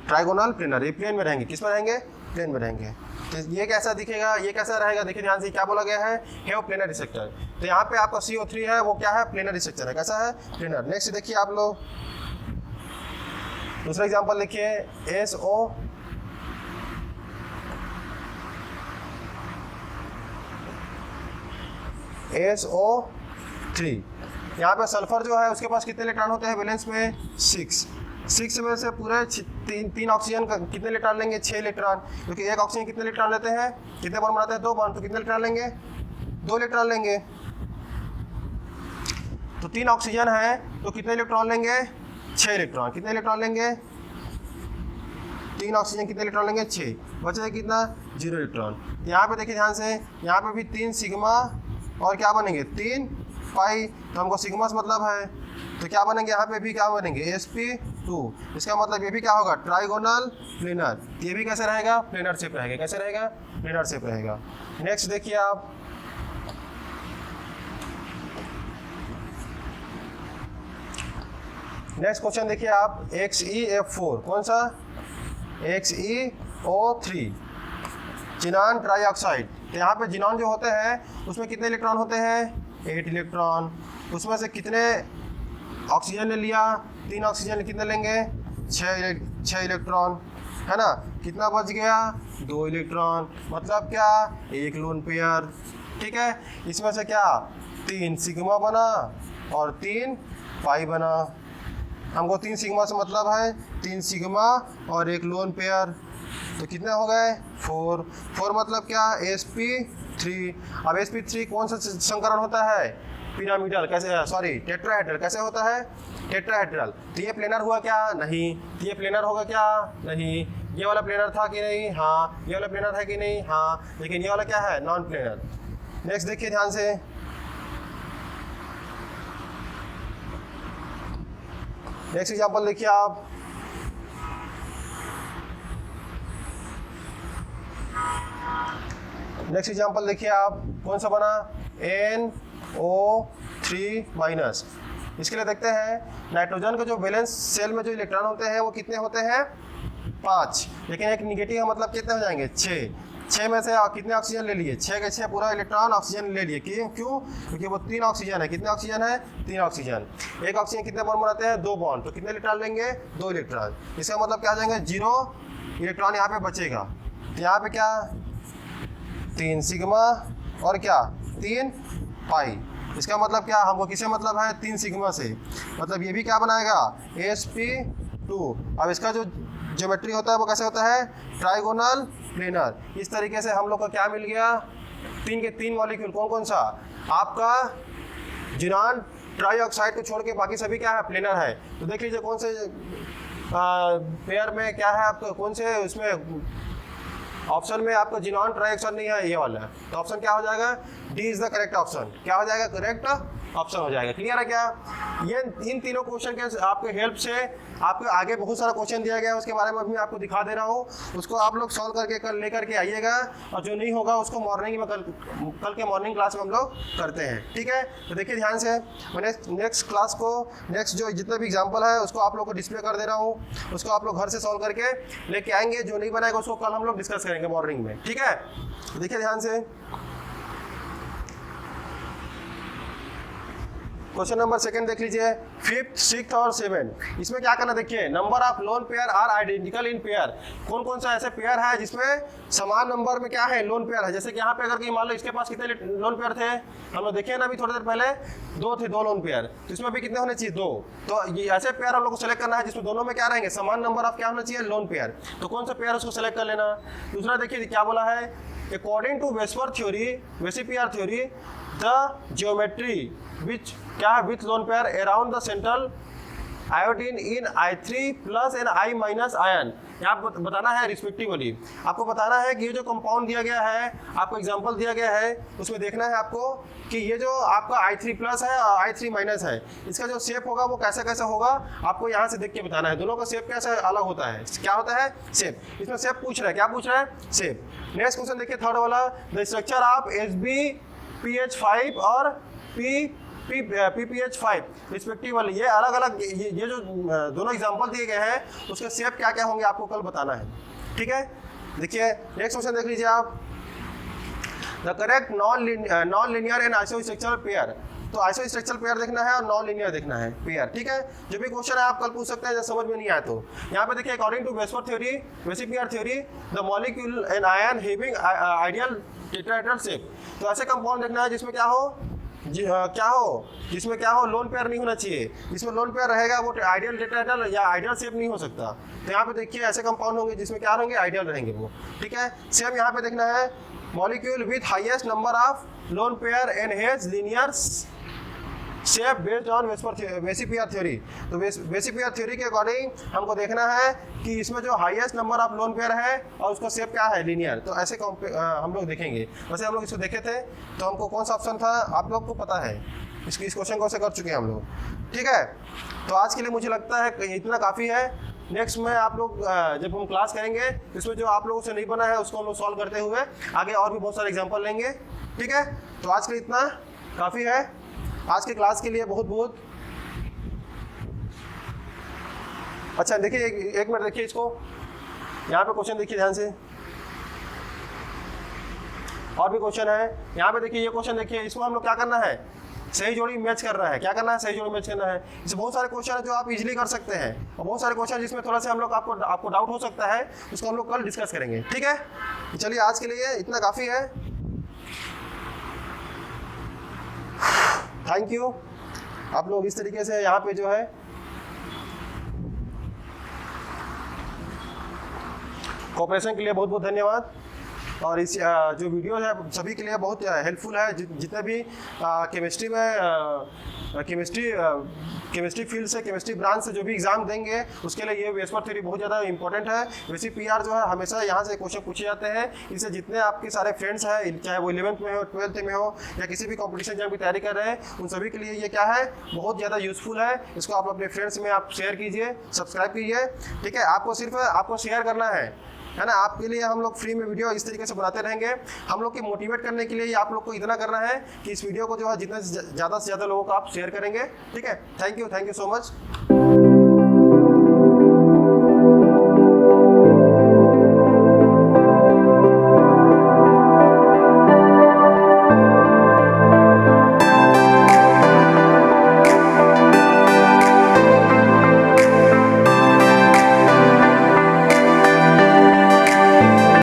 Trigonal planar. ये प्लेन में रहेंगे। किस में रहेंगे? प्लेन में रहेंगे। तो ये कैसा दिखेगा? ये कैसा रहेगा? देखिए ध्यान से, क्या बोला गया है? Have planar structure. तो यहाँ पे आपका CO3 है, वो क्या है? प्लेनर स्ट्रक्चर है। कैसा है? प्लेनर। नेक्स्ट देखिए आप लोग, दूसरा एग्जांपल लिखिए, SO3। यहाँ पे सल्फर जो है उसके पास कितने इलेक्ट्रॉन होते हैं वैलेंस में? 6 में से पूरे 3 ऑक्सीजन का कितने इलेक्ट्रॉन लेंगे? 6 इलेक्ट्रॉन। क्योंकि एक ऑक्सीजन कितने इलेक्ट्रॉन लेते हैं? कितने बॉन्ड बनाते हैं? 2 बॉन्ड। तो कितने इलेक्ट्रॉन लेंगे? 2 इलेक्ट्रॉन लेंगे। तो 3 ऑक्सीजन है तो कितने इलेक्ट्रॉन लेंगे? 6 इलेक्ट्रॉन। कितने इलेक्ट्रॉन लेंगे? 3 ऑक्सीजन कितने इलेक्ट्रॉन लेंगे? 6। बचा कितना? 0 इलेक्ट्रॉन। यहाँ पे देखिए ध्यान से, यहाँ पे भी 3 सिग्मा और क्या बनेंगे? 3 पाई। तो हमको सिग्मा से मतलब है, तो क्या बनेंगे? यहाँ पे भी क्या बनेंगे? sp2। इसका मतलब ये भी क्या होगा? Trigonal planar. ये भी कैसे रहेगा? प्लेनर शेप रहेगा। कैसे रहेगा? प्लेनर शेप रहेगा। नेक्स्ट देखिए आप, नेक्स्ट क्वेश्चन देखिए आप, XeF4। कौन सा? XeO3, जिनान trioxide. तो यहाँ पे जिनान जो होते हैं उसमें कितने इलेक्ट्रॉन होते हैं? 8 इलेक्ट्रॉन। उसमें से कितने ऑक्सीजन ने लिया? 3 ऑक्सीजन कितने लेंगे? 6 इलेक्ट्रॉन, है ना। कितना बच गया? 2 इलेक्ट्रॉन। मतलब क्या? 1 लोन पेयर। ठीक है, इसमें से क्या? 3 सिग्मा बना और 3 पाई बना। हमको 3 सिग्मा से मतलब है 3 सिग्मा और 1 लोन पेयर। तो कितने हो गए? 4 मतलब क्या? sp3। अब sp3 कौन सा संकरण होता है? पिरामिडल। कैसे? Sorry, tetrahedral. कैसे होता है? टेट्राहेड्रल। तो ये प्लेनर हुआ क्या? नहीं। तो ये प्लेनर होगा क्या? नहीं। ये वाला प्लेनर था कि नहीं? हाँ। ये वाला प्लेनर है कि नहीं? हाँ। लेकिन ये वाला क्या है? Non planar. नेक्स्ट देखिए ध्यान से, नेक्स्ट एग्जांपल देखिए आप, नेक्स्ट एग्जांपल देखिए आप, कौन सा बना? NO3-। इसके लिए देखते हैं, नाइट्रोजन के जो वैलेंस सेल में जो इलेक्ट्रॉन होते हैं वो कितने होते हैं? 5। लेकिन एक निगेटिव का मतलब कितने हो जाएंगे? 6 में से कितने ऑक्सीजन ले लिए? 6 के 6 पूरा इलेक्ट्रॉन ऑक्सीजन ले लिए। क्यों? क्योंकि वो 3 ऑक्सीजन है। कितने ऑक्सीजन है? 3 ऑक्सीजन। एक ऑक्सीजन कितने बॉन्ड बनाते हैं? 2 बॉन्ड। तो कितने इलेक्ट्रॉन लेंगे? 2 इलेक्ट्रॉन। इसका मतलब क्या आ जाएंगे? 0 इलेक्ट्रॉन यहाँ पे बचेगा। तो यहाँ पे क्या? 3 सिग्मा और क्या? 3 पाई। इसका मतलब क्या? हमको किससे मतलब है? 3 सिग्मा से। मतलब ये भी क्या बनाएगा? sp2। अब इसका जो ज्योमेट्री होता है वो कैसे होता है? Trigonal planar. इस तरीके से हम लोग को क्या मिल गया? 3 के 3 मॉलिक्यूल। कौन कौन सा? आपका जिनान ट्राइऑक्साइड को छोड़ के बाकी सभी क्या है? प्लेनर है। तो देख लीजिए कौन से पेयर में क्या है आपका, कौन से उसमें ऑप्शन में आपका जिनान ट्राइऑक्साइड नहीं है, ये वाला है। तो ऑप्शन क्या हो जाएगा? D is the correct option. क्या हो जाएगा? करेक्ट ऑप्शन हो जाएगा। क्लियर है क्या? ये इन तीनों क्वेश्चन के आपके हेल्प से आपको आगे बहुत सारा क्वेश्चन दिया गया है, उसके बारे में अभी मैं आपको दिखा दे रहा हूँ, उसको आप लोग सॉल्व करके कल लेकर के आइएगा, और जो नहीं होगा उसको मॉर्निंग में कल के मॉर्निंग क्लास में हम लोग करते हैं। ठीक है, तो देखिए ध्यान से, मैंने नेक्स्ट क्लास को नेक्स्ट जो जितने भी एग्जाम्पल है उसको आप लोग को डिस्प्ले कर दे रहा हूँ, उसको आप लोग घर से सॉल्व करके लेके आएंगे। जो नहीं बनाएगा उसको कल हम लोग डिस्कस करेंगे मॉर्निंग में। ठीक है, देखिए ध्यान से, क्वेश्चन नंबर सेकंड देख लीजिए, फिफ्थ, सिक्स्थ और सेवेंथ। इसमें क्या करना, देखिए number of lone pair are identical in pair. कौन कौन सा ऐसे पेयर है जिसमें समान नंबर में क्या है, लोन पेयर है। जैसे कि यहाँ पे अगर मान लो इसके पास कितने लोन पेयर थे, हम लोग देखे ना अभी थोड़ी देर पहले, 2 थे, 2 लोन पेयर, तो इसमें भी कितने होने चाहिए, 2। तो ये ऐसे पेयर हम लोग को सेलेक्ट करना है जिसमें दोनों में क्या रहेंगे, समान नंबर ऑफ क्या होना चाहिए, लोन पेयर। तो कौन सा पेयर उसको सेलेक्ट कर लेना। दूसरा देखिए क्या बोला है, according to VSEPR theory, VSEPR theory, the geometry which क्या है with lone pair around the central iodine in I3 plus and I minus ion. यहाँ बताना है रिस्पेक्टिवली, आपको बताना है कि ये जो कंपाउंड दिया गया है, आपको एग्जांपल दिया गया है, उसमें देखना है आपको कि ये जो आपका I3 प्लस है और I3 माइनस है, इसका जो शेप होगा वो कैसा कैसा होगा, आपको यहाँ से देख के बताना है। दोनों का शेप कैसा अलग होता है, क्या होता है, शेप। इसमें शेप पूछ रहा है, क्या पूछ रहा है, शेप। नेक्स्ट क्वेश्चन देखिए थर्ड वाला, द स्ट्रक्चर ऑफ HbPH5 और PPH5 रिस्पेक्टिवली। ये अलग अलग ये जो दोनों एग्जांपल दिए गए हैं उसके शेप क्या क्या होंगे आपको कल बताना है। ठीक है, देखिए नेक्स्ट क्वेश्चन देख लीजिए आप, the correct non linear and isostructural pair. तो आइसोस्ट्रक्चरल पेयर देखना है और नॉन लीनियर देखना है पेयर। ठीक है, जो भी क्वेश्चन है आप कल पूछ सकते हैं जब समझ में नहीं आया तो। यहाँ पे देखिए according to VSEPR theory, VSEPR theory, the molecule and ion having ideal tetrahedral shape. तो ऐसे कंपाउंड देखना है जिसमें क्या हो, जिसमें क्या हो, लोन पेयर नहीं होना चाहिए। जिसमें लोन पेयर रहेगा वो आइडियल टेट्राहेड्रल या आइडियल शेप नहीं हो सकता। तो यहाँ पे देखिए ऐसे कंपाउंड होंगे जिसमें क्या रहेंगे, आइडियल रहेंगे वो। ठीक है, सेम यहाँ पे देखना है, molecule with highest number of lone pair and has linear shape based on VSEPR theory. तो वेसिपियर थ्योरी के अकॉर्डिंग हमको देखना है कि इसमें जो highest number of lone pair है और उसका शेप क्या है, लीनियर। तो ऐसे हम लोग देखेंगे। वैसे हम लोग इसको देखे थे तो हमको कौन सा ऑप्शन था आप लोग को पता है, इस क्वेश्चन को ऐसे कर चुके हैं हम लोग। ठीक है, तो आज के लिए मुझे लगता है इतना काफ़ी है। नेक्स्ट में आप लोग जब हम क्लास करेंगे इसमें जो आप लोगों से नहीं बना है उसको हम लोग सॉल्व करते हुए आगे और भी बहुत सारे एग्जाम्पल लेंगे। ठीक है, तो आज के लिए इतना काफ़ी है। आज के क्लास के लिए बहुत बहुत अच्छा। देखिए एक मिनट देखिए इसको, यहाँ पे क्वेश्चन देखिए ध्यान से, और भी क्वेश्चन है यहाँ पे देखिए। ये क्वेश्चन देखिए, इसको हम लोग क्या करना है, सही जोड़ी मैच कर रहा है। क्या करना है, सही जोड़ी मैच करना है। इसमें बहुत सारे क्वेश्चन है जो आप इजीली कर सकते हैं, और बहुत सारे क्वेश्चन जिसमें थोड़ा सा हम लोग आपको डाउट हो सकता है, उसको हम लोग कल डिस्कस करेंगे। ठीक है, चलिए आज के लिए इतना काफ़ी है। Thank you. आप लोग इस तरीके से यहाँ पे जो है कोऑपरेशन के लिए बहुत बहुत धन्यवाद। और इस जो वीडियो है सभी के लिए बहुत हेल्पफुल है। जितने भी केमिस्ट्री में केमिस्ट्री फील्ड से, केमिस्ट्री ब्रांच से जो भी एग्जाम देंगे उसके लिए ये वेस्पर थ्योरी बहुत ज़्यादा इंपॉर्टेंट है। वैसे पीआर जो है हमेशा यहाँ से क्वेश्चन पूछे जाते हैं। इससे जितने आपके सारे फ्रेंड्स हैं, चाहे वो 11th में हो, 12th में हो, या किसी भी कॉम्पिटिशन एग्जाम की तैयारी कर रहे हैं, उन सभी के लिए ये क्या है, बहुत ज़्यादा यूजफुल है। इसको आप अपने फ्रेंड्स में आप शेयर कीजिए, सब्सक्राइब कीजिए। ठीक है, आपको शेयर करना है ना। आपके लिए हम लोग फ्री में वीडियो इस तरीके से बनाते रहेंगे। हम लोग की मोटिवेट करने के लिए आप लोग को इतना करना है कि इस वीडियो को जो है जितने ज़्यादा से ज़्यादा लोगों को आप शेयर करेंगे। ठीक है, थैंक यू सो मच।